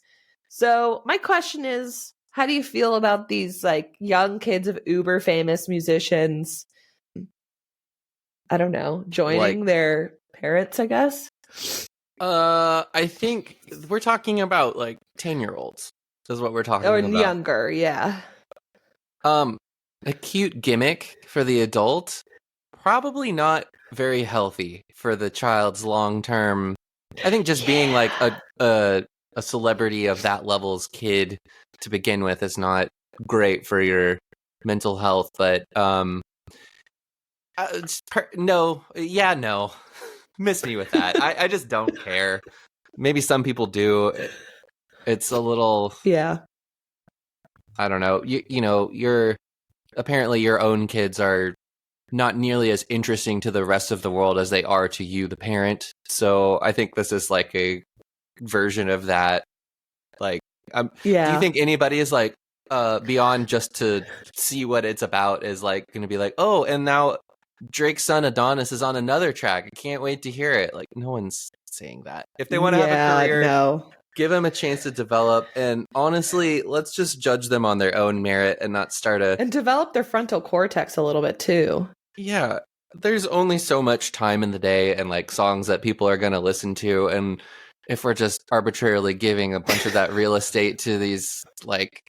[SPEAKER 1] So my question is, how do you feel about these like young kids of uber famous musicians? I don't know, joining their parents, I guess.
[SPEAKER 2] I think we're talking about like 10-year-olds. Is what we're talking about. Or
[SPEAKER 1] younger, yeah.
[SPEAKER 2] A cute gimmick for the adult, probably not very healthy for the child's long-term. I think just being like a celebrity of that level's kid to begin with is not great for your mental health. But no, miss me with that. I just don't care. Maybe some people do. It's a little, I don't know. You know, apparently your own kids are not nearly as interesting to the rest of the world as they are to you, the parent. So I think this is like a version of that. Like, do you think anybody is like beyond just to see what it's about is like going to be like, oh, and now Drake's son Adonis is on another track. I can't wait to hear it. Like, no one's saying that. If they want to have a career, give them a chance to develop. And honestly, let's just judge them on their own merit and not and
[SPEAKER 1] develop their frontal cortex a little bit too.
[SPEAKER 2] Yeah. There's only so much time in the day and like songs that people are going to listen to. And if we're just arbitrarily giving a bunch of that real estate to these, like,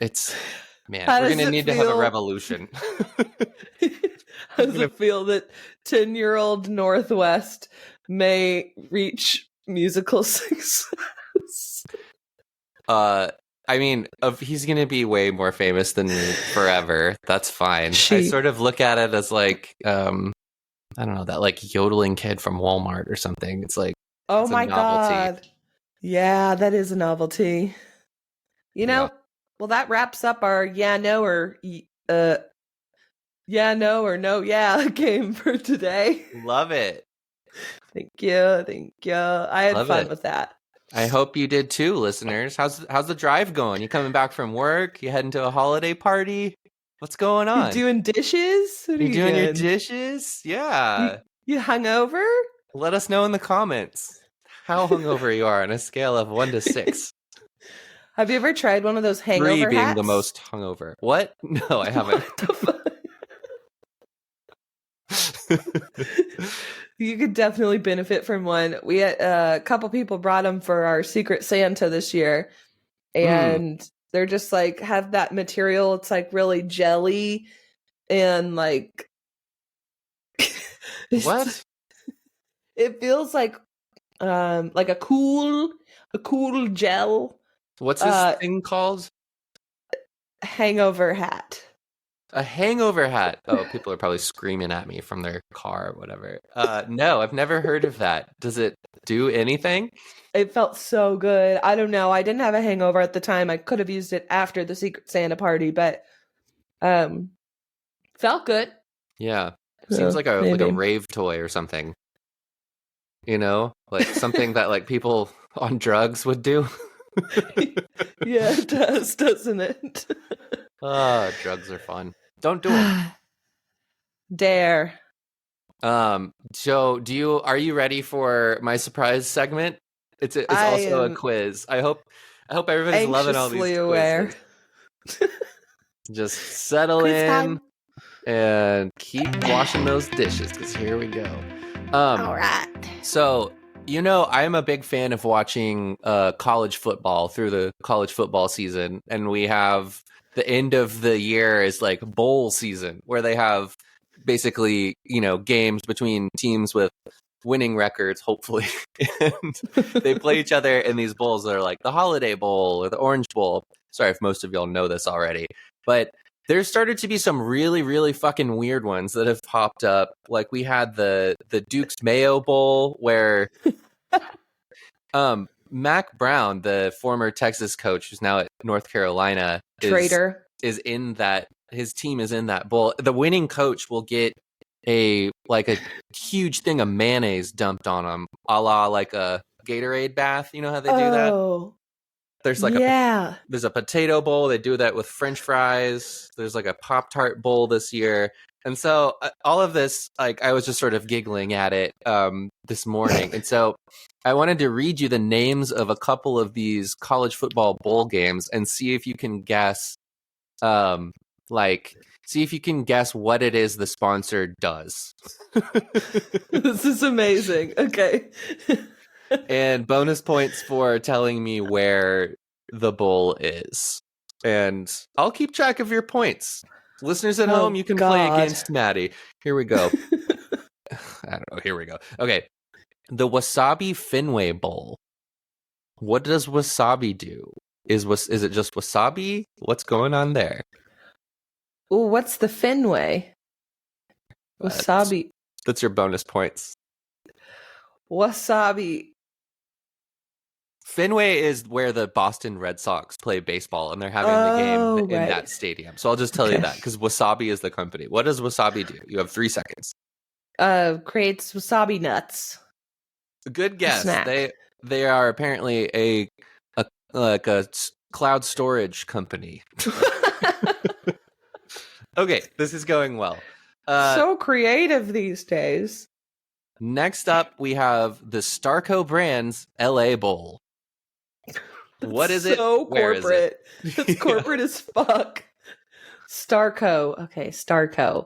[SPEAKER 2] we're going to need to have a revolution.
[SPEAKER 1] How does it feel that 10-year-old Northwest may reach musical success?
[SPEAKER 2] I mean, he's going to be way more famous than me forever. That's fine. I sort of look at it as like, I don't know, that like yodeling kid from Walmart or something. It's like,
[SPEAKER 1] oh my God. Yeah, that is a novelty. You know, well, that wraps up our no or no game for today.
[SPEAKER 2] Love it.
[SPEAKER 1] Thank you. I had fun with that.
[SPEAKER 2] I hope you did too, listeners. How's the drive going? You coming back from work? You heading to a holiday party? What's going
[SPEAKER 1] You
[SPEAKER 2] on?
[SPEAKER 1] doing dishes? What are
[SPEAKER 2] You
[SPEAKER 1] you
[SPEAKER 2] doing your
[SPEAKER 1] doing?
[SPEAKER 2] dishes? Yeah.
[SPEAKER 1] You hungover?
[SPEAKER 2] Let us know in the comments how hungover you are on a scale of 1 to 6.
[SPEAKER 1] Have you ever tried one of those
[SPEAKER 2] 3
[SPEAKER 1] hangover
[SPEAKER 2] being
[SPEAKER 1] hats?
[SPEAKER 2] the most hungover. What? No, I haven't.
[SPEAKER 1] What the fuck? You could definitely benefit from one. We had a couple people brought them for our Secret Santa this year, and they're just like have that material. It's like really jelly and like
[SPEAKER 2] What?
[SPEAKER 1] it feels like a cool gel
[SPEAKER 2] What's this thing called?
[SPEAKER 1] hangover hat.
[SPEAKER 2] A hangover hat. Oh, people are probably screaming at me from their car or whatever. No, I've never heard of that. Does it do anything?
[SPEAKER 1] It felt so good. I don't know. I didn't have a hangover at the time. I could have used it after the Secret Santa party, but felt good.
[SPEAKER 2] Yeah. Seems like a
[SPEAKER 1] maybe.
[SPEAKER 2] rave toy or something. You know? Like something that like people on drugs would do.
[SPEAKER 1] Yeah, it does, doesn't it?
[SPEAKER 2] Drugs are fun. Don't do them.
[SPEAKER 1] Dare.
[SPEAKER 2] So are you ready for my surprise segment? It's also a quiz. I hope everybody's loving all these quizzes.
[SPEAKER 1] Aware.
[SPEAKER 2] Just settle
[SPEAKER 1] Quiz
[SPEAKER 2] in
[SPEAKER 1] time.
[SPEAKER 2] and keep washing those dishes because here we go.
[SPEAKER 1] All right.
[SPEAKER 2] So, I'm a big fan of watching college football through the college football season. And we have the end of the year is like bowl season where they have basically, games between teams with winning records, hopefully. And they play each other in these bowls that are like the Holiday Bowl or the Orange Bowl. Sorry if most of y'all know this already. But there's started to be some really, really fucking weird ones that have popped up. Like we had the Duke's Mayo Bowl where Mac Brown, the former Texas coach who's now at North Carolina, is in that. His team is in that bowl. The winning coach will get a huge thing of mayonnaise dumped on him, a la like a Gatorade bath. You know how they do that? There's there's a potato bowl. They do that with French fries. There's like a Pop-Tart bowl this year. And so all of this, like I was just sort of giggling at it this morning. And so I wanted to read you the names of a couple of these college football bowl games and see if you can guess see if you can guess what it is the sponsor does.
[SPEAKER 1] This is amazing. Okay.
[SPEAKER 2] And bonus points for telling me where the bowl is. And I'll keep track of your points. Listeners at home, you can play against Maddie. Here we go. I don't know. Here we go. Okay. The Wasabi Fenway Bowl. What does wasabi do? Is it just wasabi? What's going on there?
[SPEAKER 1] Oh, what's the Fenway? Wasabi.
[SPEAKER 2] That's your bonus points.
[SPEAKER 1] Wasabi.
[SPEAKER 2] Fenway is where the Boston Red Sox play baseball, and they're having the game in that stadium. So I'll just tell you that, because Wasabi is the company. What does Wasabi do? You have 3 seconds.
[SPEAKER 1] Creates wasabi nuts.
[SPEAKER 2] Good guess. They are apparently a cloud storage company. Okay, this is going well.
[SPEAKER 1] So creative these days.
[SPEAKER 2] Next up, we have the Starco Brands LA Bowl. What is it?
[SPEAKER 1] So
[SPEAKER 2] Where
[SPEAKER 1] corporate.
[SPEAKER 2] Is it?
[SPEAKER 1] It's corporate as fuck. Starco. Okay, Starco.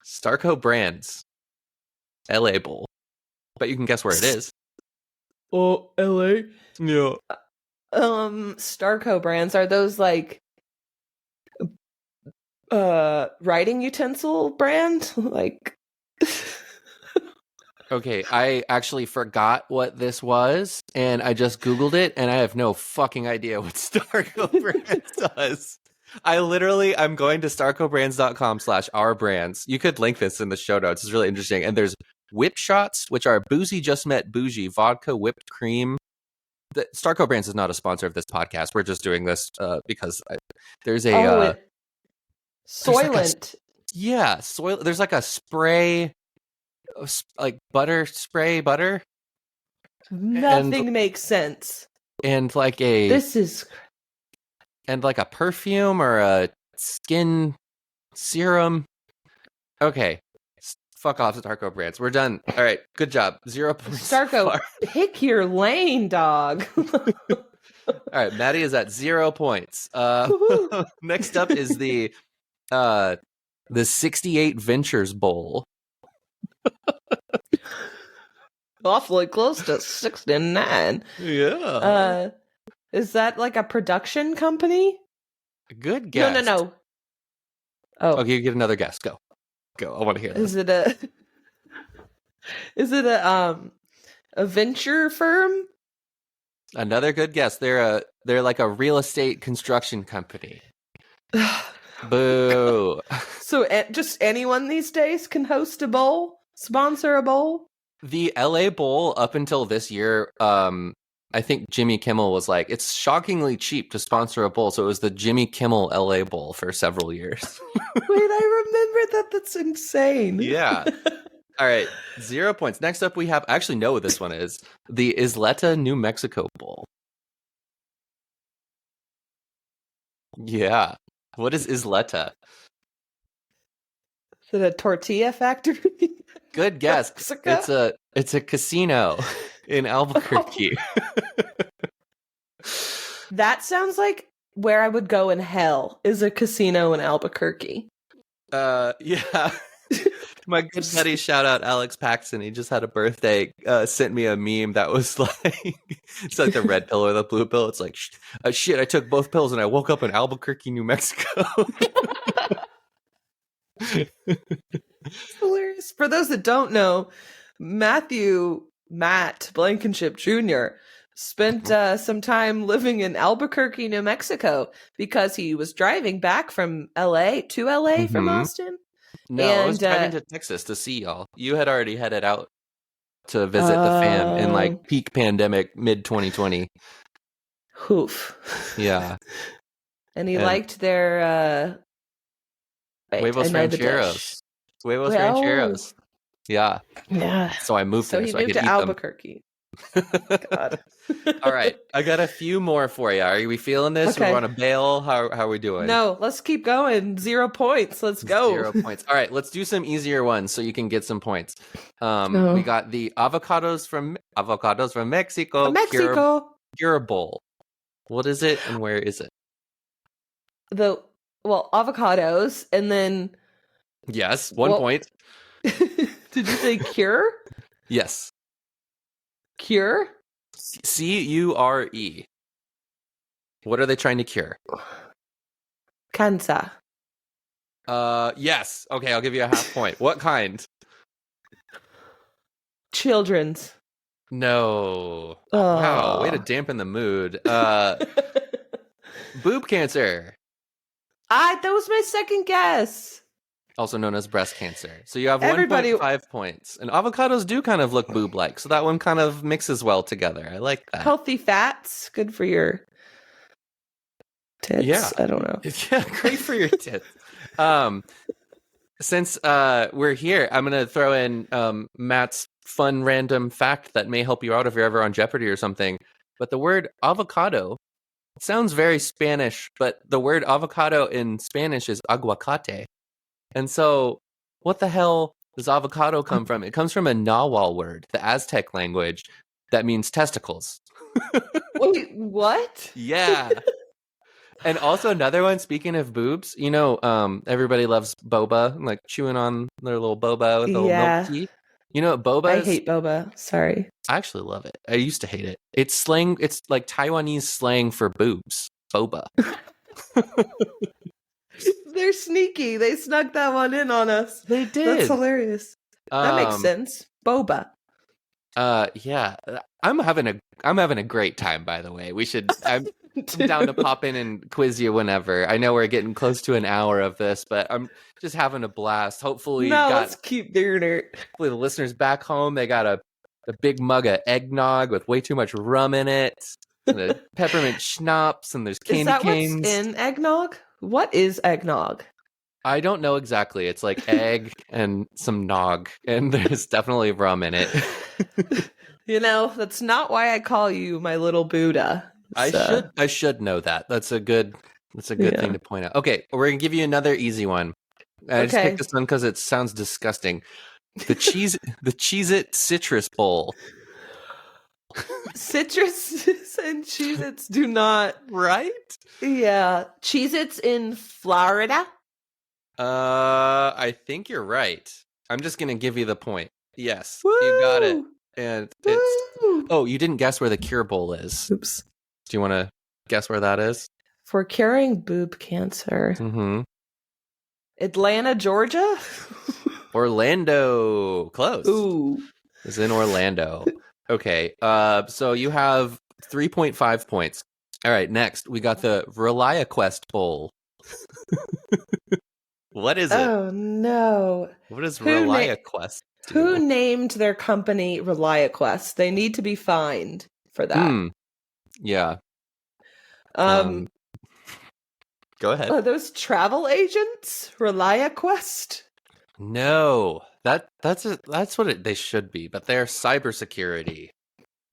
[SPEAKER 2] Starco Brands LA Bowl. But you can guess where it is.
[SPEAKER 1] Oh, LA?
[SPEAKER 2] Yeah.
[SPEAKER 1] Starco Brands, are those like writing utensil brand? Like
[SPEAKER 2] Okay, I actually forgot what this was, and I just Googled it, and I have no fucking idea what Starco Brands does. I'm going to starcobrands.com/ourbrands. You could link this in the show notes. It's really interesting. And there's whip shots, which are boozy just met bougie, vodka, whipped cream. Starco Brands is not a sponsor of this podcast. We're just doing this because there's a...
[SPEAKER 1] Soylent.
[SPEAKER 2] There's like a spray... like butter spray butter.
[SPEAKER 1] Nothing makes sense.
[SPEAKER 2] And like
[SPEAKER 1] This is...
[SPEAKER 2] And like a perfume or a skin serum. Okay. Fuck off, Starco brands. We're done. All right. Good job. 0 points.
[SPEAKER 1] Starco, pick your lane, dog.
[SPEAKER 2] All right. Maddie is at 0 points. Next up is the 68 Ventures Bowl.
[SPEAKER 1] Awfully close to 69.
[SPEAKER 2] Yeah.
[SPEAKER 1] Is that like a production company?
[SPEAKER 2] Good guess.
[SPEAKER 1] No. Oh.
[SPEAKER 2] Okay, you get another guess. Go. I want to hear this.
[SPEAKER 1] Is it a venture firm?
[SPEAKER 2] Another good guess. They're like a real estate construction company. Boo.
[SPEAKER 1] So just anyone these days can host a bowl, sponsor a bowl?
[SPEAKER 2] The LA Bowl up until this year, I think Jimmy Kimmel was like, it's shockingly cheap to sponsor a bowl. So it was the Jimmy Kimmel LA Bowl for several years.
[SPEAKER 1] Wait, I remember that. That's insane.
[SPEAKER 2] Yeah. All right. 0 points. Next up, we have, I actually know what this one is. The Isleta, New Mexico Bowl. Yeah. What is Isleta?
[SPEAKER 1] Is it a tortilla factory?
[SPEAKER 2] Good guess.
[SPEAKER 1] Mexico?
[SPEAKER 2] It's a casino in Albuquerque.
[SPEAKER 1] That sounds like where I would go in hell, is a casino in Albuquerque.
[SPEAKER 2] Yeah. My good buddy, shout out Alex Paxton. He just had a birthday. Sent me a meme that was like, it's like the red pill or the blue pill. It's like, shit, I took both pills and I woke up in Albuquerque, New Mexico.
[SPEAKER 1] Hilarious. For those that don't know, Matt Blankenship Jr. spent some time living in Albuquerque, New Mexico, because he was driving back from LA from Austin.
[SPEAKER 2] No, I was driving to Texas to see y'all. You had already headed out to visit the fam in like peak pandemic, mid 2020.
[SPEAKER 1] Hoof.
[SPEAKER 2] Yeah.
[SPEAKER 1] And he liked their
[SPEAKER 2] Huevos Rancheros. Huevos Rancheros. Yeah.
[SPEAKER 1] Yeah.
[SPEAKER 2] So I moved there
[SPEAKER 1] he
[SPEAKER 2] so I
[SPEAKER 1] moved
[SPEAKER 2] could
[SPEAKER 1] to
[SPEAKER 2] eat
[SPEAKER 1] Albuquerque. God.
[SPEAKER 2] All right. I got a few more for you. Are we feeling this?
[SPEAKER 1] Okay.
[SPEAKER 2] We want to bail? How are we doing?
[SPEAKER 1] No, let's keep going. 0 points. Let's go.
[SPEAKER 2] 0 points. All right. Let's do some easier ones so you can get some points. We got the avocados from Mexico.
[SPEAKER 1] Mexico.
[SPEAKER 2] Cure Bowl. What is it and where is it?
[SPEAKER 1] Avocados, and then...
[SPEAKER 2] Yes, 1 point.
[SPEAKER 1] Did you say cure?
[SPEAKER 2] Yes.
[SPEAKER 1] Cure?
[SPEAKER 2] Cure. What are they trying to cure?
[SPEAKER 1] Cancer.
[SPEAKER 2] Yes. Okay, I'll give you a half point. What kind?
[SPEAKER 1] Children's.
[SPEAKER 2] No. Wow, way to dampen the mood. Boob cancer.
[SPEAKER 1] That was my second guess.
[SPEAKER 2] Also known as breast cancer. So you have 1.5 points. And avocados do kind of look boob-like, so that one kind of mixes well together. I like that.
[SPEAKER 1] Healthy fats, good for your tits.
[SPEAKER 2] Yeah.
[SPEAKER 1] I don't know.
[SPEAKER 2] Yeah, great for your tits. Since we're here, I'm going to throw in Matt's fun random fact that may help you out if you're ever on Jeopardy or something. But the word avocado sounds very Spanish, but the word avocado in Spanish is aguacate. And so what the hell does avocado come from? It comes from a Nahuatl word, the Aztec language, that means testicles.
[SPEAKER 1] Wait, what?
[SPEAKER 2] Yeah. And also another one, speaking of boobs, everybody loves boba, like chewing on their little boba with a little milk tea. You know what boba is?
[SPEAKER 1] I hate boba. Sorry.
[SPEAKER 2] I actually love it. I used to hate it. It's slang. It's like Taiwanese slang for boobs. Boba.
[SPEAKER 1] They're sneaky. They snuck that one in on us.
[SPEAKER 2] They did.
[SPEAKER 1] That's hilarious. That makes sense. Boba.
[SPEAKER 2] Yeah. I'm having a great time, by the way. I'm down to pop in and quiz you whenever. I know we're getting close to an hour of this, but I'm just having a blast. Hopefully
[SPEAKER 1] let's keep doing it.
[SPEAKER 2] Hopefully the listeners back home, they got a big mug of eggnog with way too much rum in it. And the peppermint schnapps, and there's candy canes.
[SPEAKER 1] What's in eggnog? What is eggnog?
[SPEAKER 2] I don't know exactly. It's like egg and some nog, and there's definitely rum in it.
[SPEAKER 1] That's not why I call you my little Buddha.
[SPEAKER 2] I should know that. That's a good thing to point out. Okay, we're gonna give you another easy one. I just picked this one because it sounds disgusting. The Cheez-It Citrus Bowl.
[SPEAKER 1] Citrus and Cheez-Its do not.
[SPEAKER 2] Right?
[SPEAKER 1] Yeah. Cheez-Its in Florida?
[SPEAKER 2] I think you're right. I'm just gonna give you the point. Yes,
[SPEAKER 1] Woo!
[SPEAKER 2] you got it. And it's...
[SPEAKER 1] Woo!
[SPEAKER 2] Oh, you didn't guess where the Cure Bowl is.
[SPEAKER 1] Oops.
[SPEAKER 2] Do you want to guess where that is?
[SPEAKER 1] For curing boob cancer.
[SPEAKER 2] Mm-hmm.
[SPEAKER 1] Atlanta, Georgia?
[SPEAKER 2] Orlando. Close.
[SPEAKER 1] Ooh.
[SPEAKER 2] It's in Orlando. Okay. So you have 3.5 points. All right. Next, we got the ReliaQuest Bowl. What is it?
[SPEAKER 1] Oh no!
[SPEAKER 2] What is ReliaQuest?
[SPEAKER 1] Who named their company ReliaQuest? They need to be fined for that.
[SPEAKER 2] Yeah.
[SPEAKER 1] Go
[SPEAKER 2] ahead.
[SPEAKER 1] Are those travel agents? ReliaQuest?
[SPEAKER 2] No, that's what they should be, but they're cybersecurity.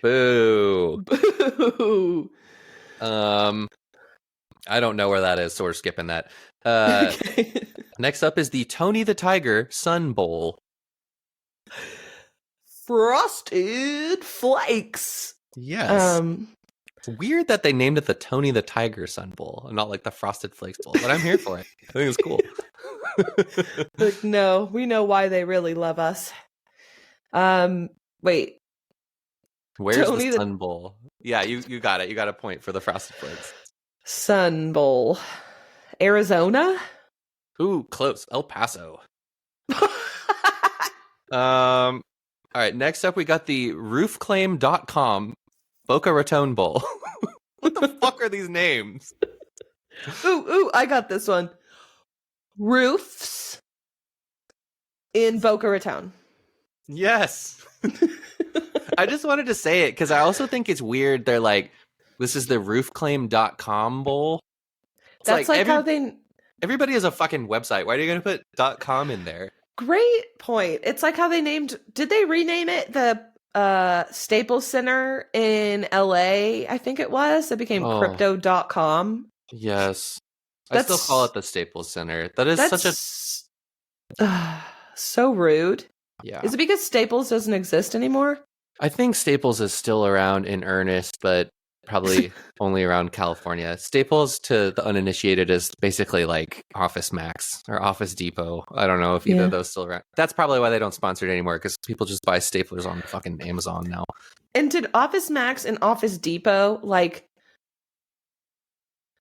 [SPEAKER 2] Boo.
[SPEAKER 1] Boo.
[SPEAKER 2] I don't know where that is, so we're skipping that.
[SPEAKER 1] Okay.
[SPEAKER 2] Next up is the Tony the Tiger Sun Bowl.
[SPEAKER 1] Frosted Flakes.
[SPEAKER 2] Yes. It's weird that they named it the Tony the Tiger Sun Bowl and not like the Frosted Flakes Bowl, but I'm here for it. I think it's cool.
[SPEAKER 1] Like, no, we know why they really love us. Wait.
[SPEAKER 2] Where's Tony the Sun Bowl? Yeah, you got it. You got a point for the Frosted Flakes.
[SPEAKER 1] Sun Bowl. Arizona?
[SPEAKER 2] Ooh, close. El Paso. All right, next up we got the roofclaim.com Boca Raton Bowl. What the fuck are these names?
[SPEAKER 1] Ooh, I got this one. Roofs in Boca Raton.
[SPEAKER 2] Yes. I just wanted to say it because I also think it's weird. They're like, this is the roofclaim.com bowl. It's
[SPEAKER 1] That's like how they...
[SPEAKER 2] Everybody has a fucking website. Why are you going to put .com in there?
[SPEAKER 1] Great point. It's like how they named... Did they rename it the Staples Center in LA? I think it was. It became crypto.com.
[SPEAKER 2] Yes. I still call it the Staples Center. That's such
[SPEAKER 1] a... so rude.
[SPEAKER 2] Yeah.
[SPEAKER 1] Is it because Staples doesn't exist anymore?
[SPEAKER 2] I think Staples is still around in earnest, but probably only around California. Staples, to the uninitiated, is basically like Office Max or Office Depot. I don't know if either of those still around. That's probably why they don't sponsor it anymore, because people just buy staplers on fucking Amazon now.
[SPEAKER 1] And did Office Max and Office Depot, like...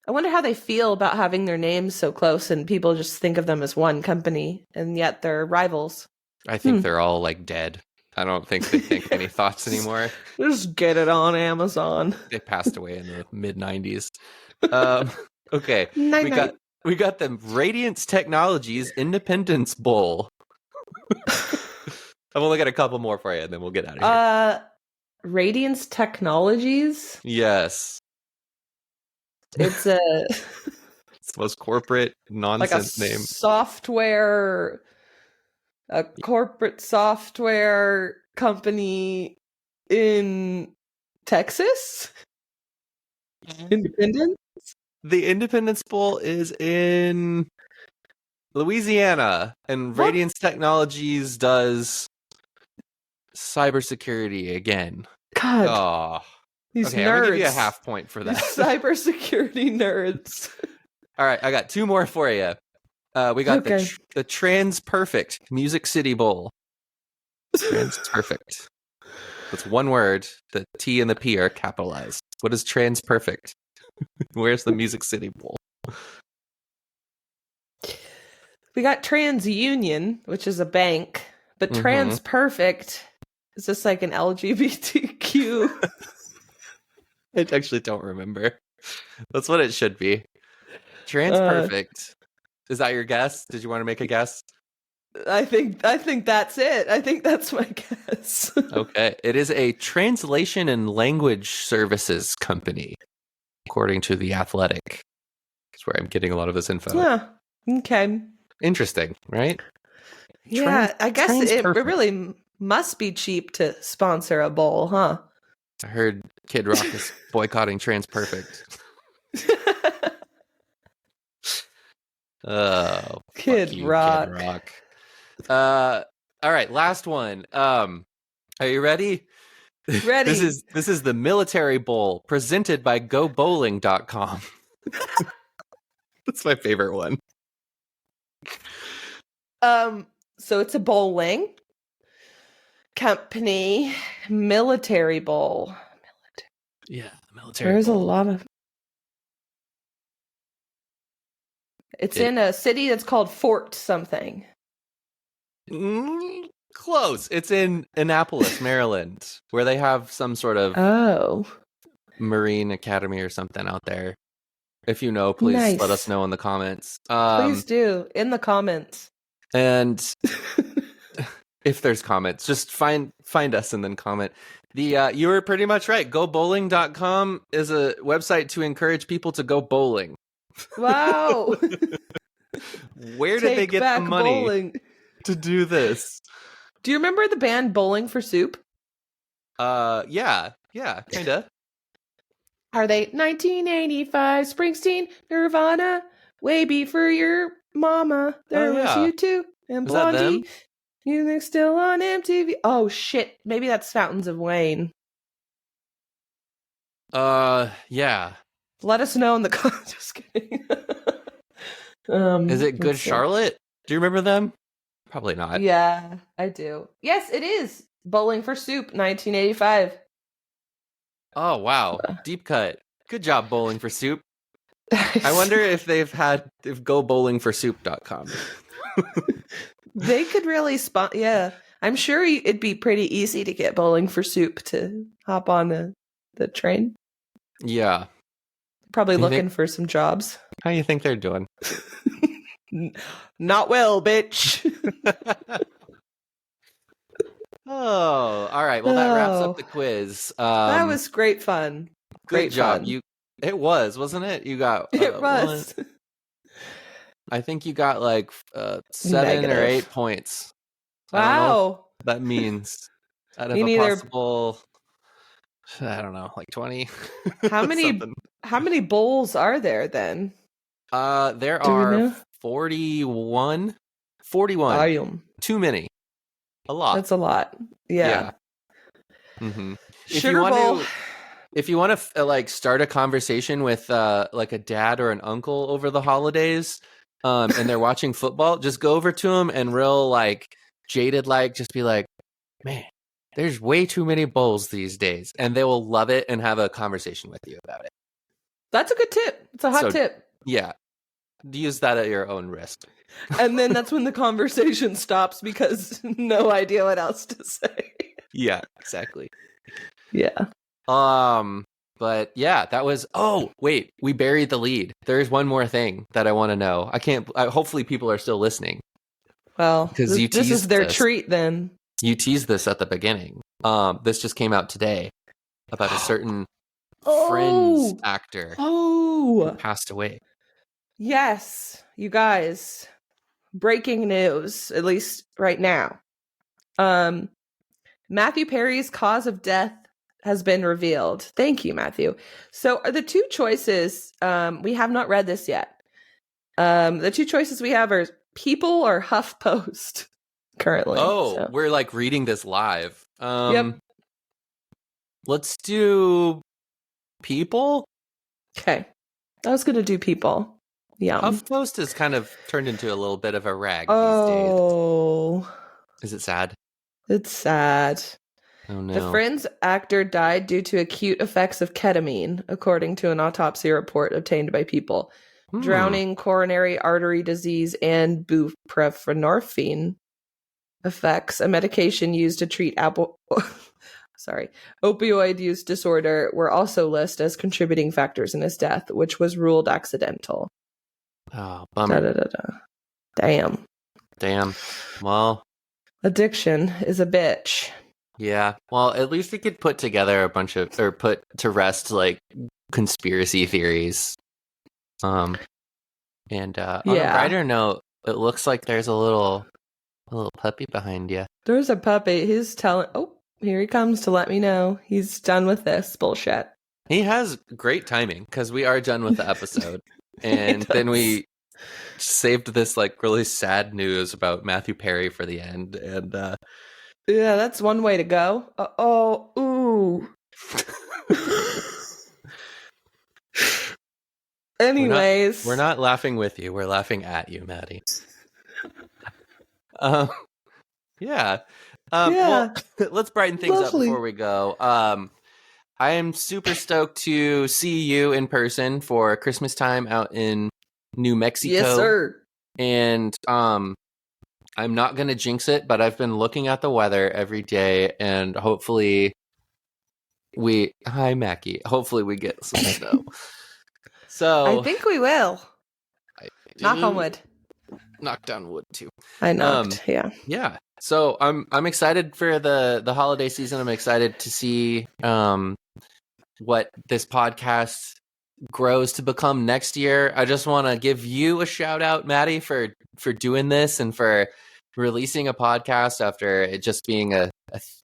[SPEAKER 1] I wonder how they feel about having their names so close and people just think of them as one company, and yet they're rivals.
[SPEAKER 2] I think they're all like dead. I don't think they think any thoughts anymore.
[SPEAKER 1] Just get it on Amazon.
[SPEAKER 2] They passed away in the mid-90s. Okay. We got the Radiance Technologies Independence Bowl. I've only got a couple more for you, and then we'll get out of here.
[SPEAKER 1] Radiance Technologies?
[SPEAKER 2] Yes.
[SPEAKER 1] It's
[SPEAKER 2] it's the most corporate nonsense
[SPEAKER 1] like
[SPEAKER 2] name.
[SPEAKER 1] A corporate software company in Texas? Independence?
[SPEAKER 2] The Independence Bowl is in Louisiana, and Radiance Technologies does cybersecurity again.
[SPEAKER 1] God.
[SPEAKER 2] Oh.
[SPEAKER 1] These
[SPEAKER 2] okay,
[SPEAKER 1] nerds.
[SPEAKER 2] I'm gonna give you a half point for that.
[SPEAKER 1] These cybersecurity nerds.
[SPEAKER 2] All right, I got two more for you. We got the Trans Perfect Music City Bowl. Trans Perfect. That's one word. The T and the P are capitalized. What is Trans Perfect? Where's the Music City Bowl?
[SPEAKER 1] We got TransUnion, which is a bank, but Trans Perfect is just like an LGBTQ.
[SPEAKER 2] I actually don't remember. That's what it should be. Trans Perfect. Is that your guess? Did you want to make a guess?
[SPEAKER 1] I think that's it. I think that's my guess.
[SPEAKER 2] Okay. It is a translation and language services company, according to The Athletic. That's where I'm getting a lot of this info.
[SPEAKER 1] Yeah. Okay.
[SPEAKER 2] Interesting, right?
[SPEAKER 1] Yeah, I guess it really Must be cheap to sponsor a bowl, huh?
[SPEAKER 2] I heard Kid Rock is boycotting Trans Perfect. Oh,
[SPEAKER 1] Kid
[SPEAKER 2] fuck you,
[SPEAKER 1] Rock.
[SPEAKER 2] Kid Rock. All right, last one. Are you ready?
[SPEAKER 1] Ready.
[SPEAKER 2] This is the Military Bowl presented by GoBowling.com. That's my favorite one.
[SPEAKER 1] So it's a bowling company, military bowl.
[SPEAKER 2] Yeah, military
[SPEAKER 1] There's
[SPEAKER 2] bowl.
[SPEAKER 1] a lot of. It's in a city that's called Fort something.
[SPEAKER 2] Close. It's in Annapolis, Maryland, where they have some sort of Marine Academy or something out there. If you know, please let us know in the comments.
[SPEAKER 1] Please do, in the comments.
[SPEAKER 2] And if there's comments, just find us and then comment. You were pretty much right. GoBowling.com is a website to encourage people to go bowling.
[SPEAKER 1] Wow.
[SPEAKER 2] Where did they get the money to do this?
[SPEAKER 1] Do you remember the band Bowling for Soup?
[SPEAKER 2] Yeah, kinda.
[SPEAKER 1] Are they 1985 Springsteen, Nirvana, Way for Your Mama? There was you too, and Blondie. Music still on MTV. Oh shit, maybe that's Fountains of Wayne.
[SPEAKER 2] Yeah.
[SPEAKER 1] Let us know in the comments. Just kidding.
[SPEAKER 2] Is it Good Charlotte? Do you remember them? Probably not.
[SPEAKER 1] Yeah, I do. Yes, it is. Bowling for Soup, 1985.
[SPEAKER 2] Oh, wow. Deep cut. Good job, Bowling for Soup. I wonder if GoBowlingForSoup.com.
[SPEAKER 1] They could really yeah. I'm sure it'd be pretty easy to get Bowling for Soup to hop on the train.
[SPEAKER 2] Yeah.
[SPEAKER 1] Probably looking for some jobs.
[SPEAKER 2] How do you think they're doing?
[SPEAKER 1] Not well, bitch.
[SPEAKER 2] Oh, all right. Well, that wraps up the quiz.
[SPEAKER 1] That was great fun.
[SPEAKER 2] Great job. Fun. It was, wasn't it? You got
[SPEAKER 1] it was.
[SPEAKER 2] I think you got like 7 or 8 points.
[SPEAKER 1] Wow.
[SPEAKER 2] That means out of a possible, I don't know, like 20.
[SPEAKER 1] How many bowls are there then?
[SPEAKER 2] There are 41. 41. Too many. A lot.
[SPEAKER 1] That's a lot. Yeah.
[SPEAKER 2] Mm-hmm.
[SPEAKER 1] Sugar bowl.
[SPEAKER 2] If you want to like start a conversation with like a dad or an uncle over the holidays, and they're watching football, just go over to them and real like jaded, like just be like, man, there's way too many bowls these days, and they will love it and have a conversation with you about it.
[SPEAKER 1] That's a good tip. It's a hot tip.
[SPEAKER 2] Yeah. Use that at your own risk.
[SPEAKER 1] And then that's when the conversation stops because no idea what else to say.
[SPEAKER 2] Yeah, exactly.
[SPEAKER 1] Yeah.
[SPEAKER 2] But yeah, that was. Oh, wait, we buried the lead. There's one more thing that I want to know. Hopefully, people are still listening.
[SPEAKER 1] Well, because this is their treat. Then
[SPEAKER 2] you teased this at the beginning. This just came out today about a certain Friends actor who passed away.
[SPEAKER 1] Yes, you guys. Breaking news, at least right now. Matthew Perry's cause of death has been revealed. Thank you, Matthew. So the two choices, we have not read this yet. The two choices we have are People or HuffPost currently.
[SPEAKER 2] We're like reading this live.
[SPEAKER 1] Yep.
[SPEAKER 2] Let's do People.
[SPEAKER 1] Okay. I was going to do People. Yeah.
[SPEAKER 2] HuffPost has kind of turned into a little bit of a rag
[SPEAKER 1] these
[SPEAKER 2] days. Is it sad?
[SPEAKER 1] It's sad.
[SPEAKER 2] Oh no.
[SPEAKER 1] The Friends actor died due to acute effects of ketamine, according to an autopsy report obtained by People. Drowning, coronary artery disease, and buprenorphine effects, a medication used to treat opioid use disorder, were also listed as contributing factors in his death, which was ruled accidental.
[SPEAKER 2] Oh, bummer.
[SPEAKER 1] Damn.
[SPEAKER 2] Well,
[SPEAKER 1] addiction is a bitch.
[SPEAKER 2] Yeah. Well, at least we could put together a bunch of, or put to rest like conspiracy theories. And on a brighter note, it looks like there's a little A little puppy behind you.
[SPEAKER 1] There's a puppy. He's telling. Oh, here he comes to let me know he's done with this bullshit.
[SPEAKER 2] He has great timing because we are done with the episode. And then we saved this like really sad news about Matthew Perry for the end. And
[SPEAKER 1] yeah, that's one way to go. Ooh. Anyways.
[SPEAKER 2] We're not laughing with you. We're laughing at you, Maddie. Yeah. Well, let's brighten things up before we go. I am super stoked to see you in person for Christmas time out in New Mexico.
[SPEAKER 1] Yes, sir.
[SPEAKER 2] And I'm not going to jinx it, but I've been looking at the weather every day, and hopefully hi, Mackie. Hopefully we get some snow. So
[SPEAKER 1] I think we will. Knock on wood.
[SPEAKER 2] Knock down wood too.
[SPEAKER 1] I knocked.
[SPEAKER 2] Yeah. So I'm excited for the holiday season. I'm excited to see what this podcast grows to become next year. I just want to give you a shout out, Maddie, for doing this and for releasing a podcast after it just being a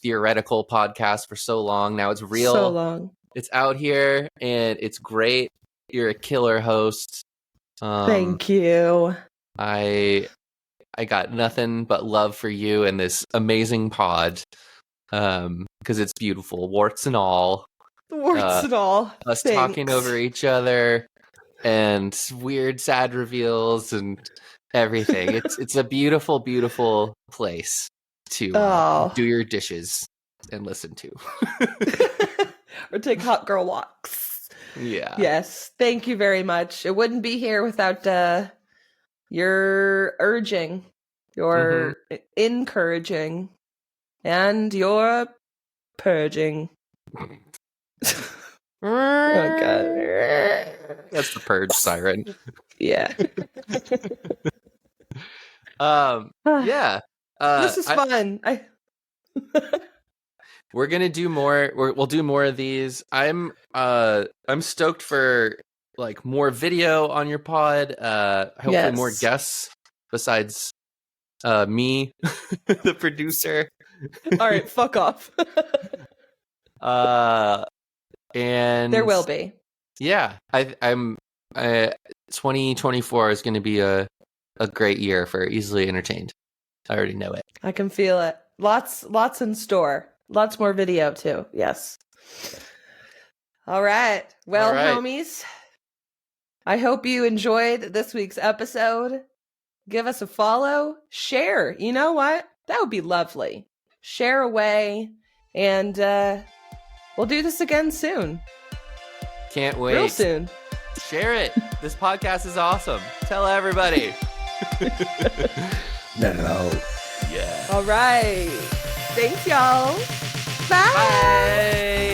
[SPEAKER 2] theoretical podcast for so long. Now it's real.
[SPEAKER 1] So long.
[SPEAKER 2] It's out here and it's great. You're a killer host.
[SPEAKER 1] Thank you.
[SPEAKER 2] I got nothing but love for you and this amazing pod. Because it's beautiful, warts and all.
[SPEAKER 1] Warts and all.
[SPEAKER 2] Us
[SPEAKER 1] Thanks.
[SPEAKER 2] talking over each other and weird, sad reveals and everything. It's a beautiful, beautiful place to do your dishes and listen to.
[SPEAKER 1] Or take hot girl walks.
[SPEAKER 2] Yeah.
[SPEAKER 1] Yes. Thank you very much. It wouldn't be here without your urging, your encouraging, and your purging. Oh god.
[SPEAKER 2] That's the purge siren.
[SPEAKER 1] Yeah.
[SPEAKER 2] Yeah.
[SPEAKER 1] This is fun.
[SPEAKER 2] We're gonna do more. We'll do more of these. I'm stoked for like more video on your pod. Hopefully more guests besides me, the producer.
[SPEAKER 1] All right, fuck off.
[SPEAKER 2] And
[SPEAKER 1] there will be.
[SPEAKER 2] Yeah, I'm 2024 is going to be a great year for Easily Entertained. I already know it.
[SPEAKER 1] I can feel it. Lots in store. Lots more video too. Yes. All right. Well, homies, I hope you enjoyed this week's episode. Give us a follow, share. You know what? That would be lovely. Share away, and we'll do this again soon.
[SPEAKER 2] Can't wait.
[SPEAKER 1] Real soon.
[SPEAKER 2] Share it. This podcast is awesome. Tell everybody.
[SPEAKER 3] No.
[SPEAKER 2] Yeah.
[SPEAKER 1] All right. Thanks, y'all. Bye.
[SPEAKER 2] Bye.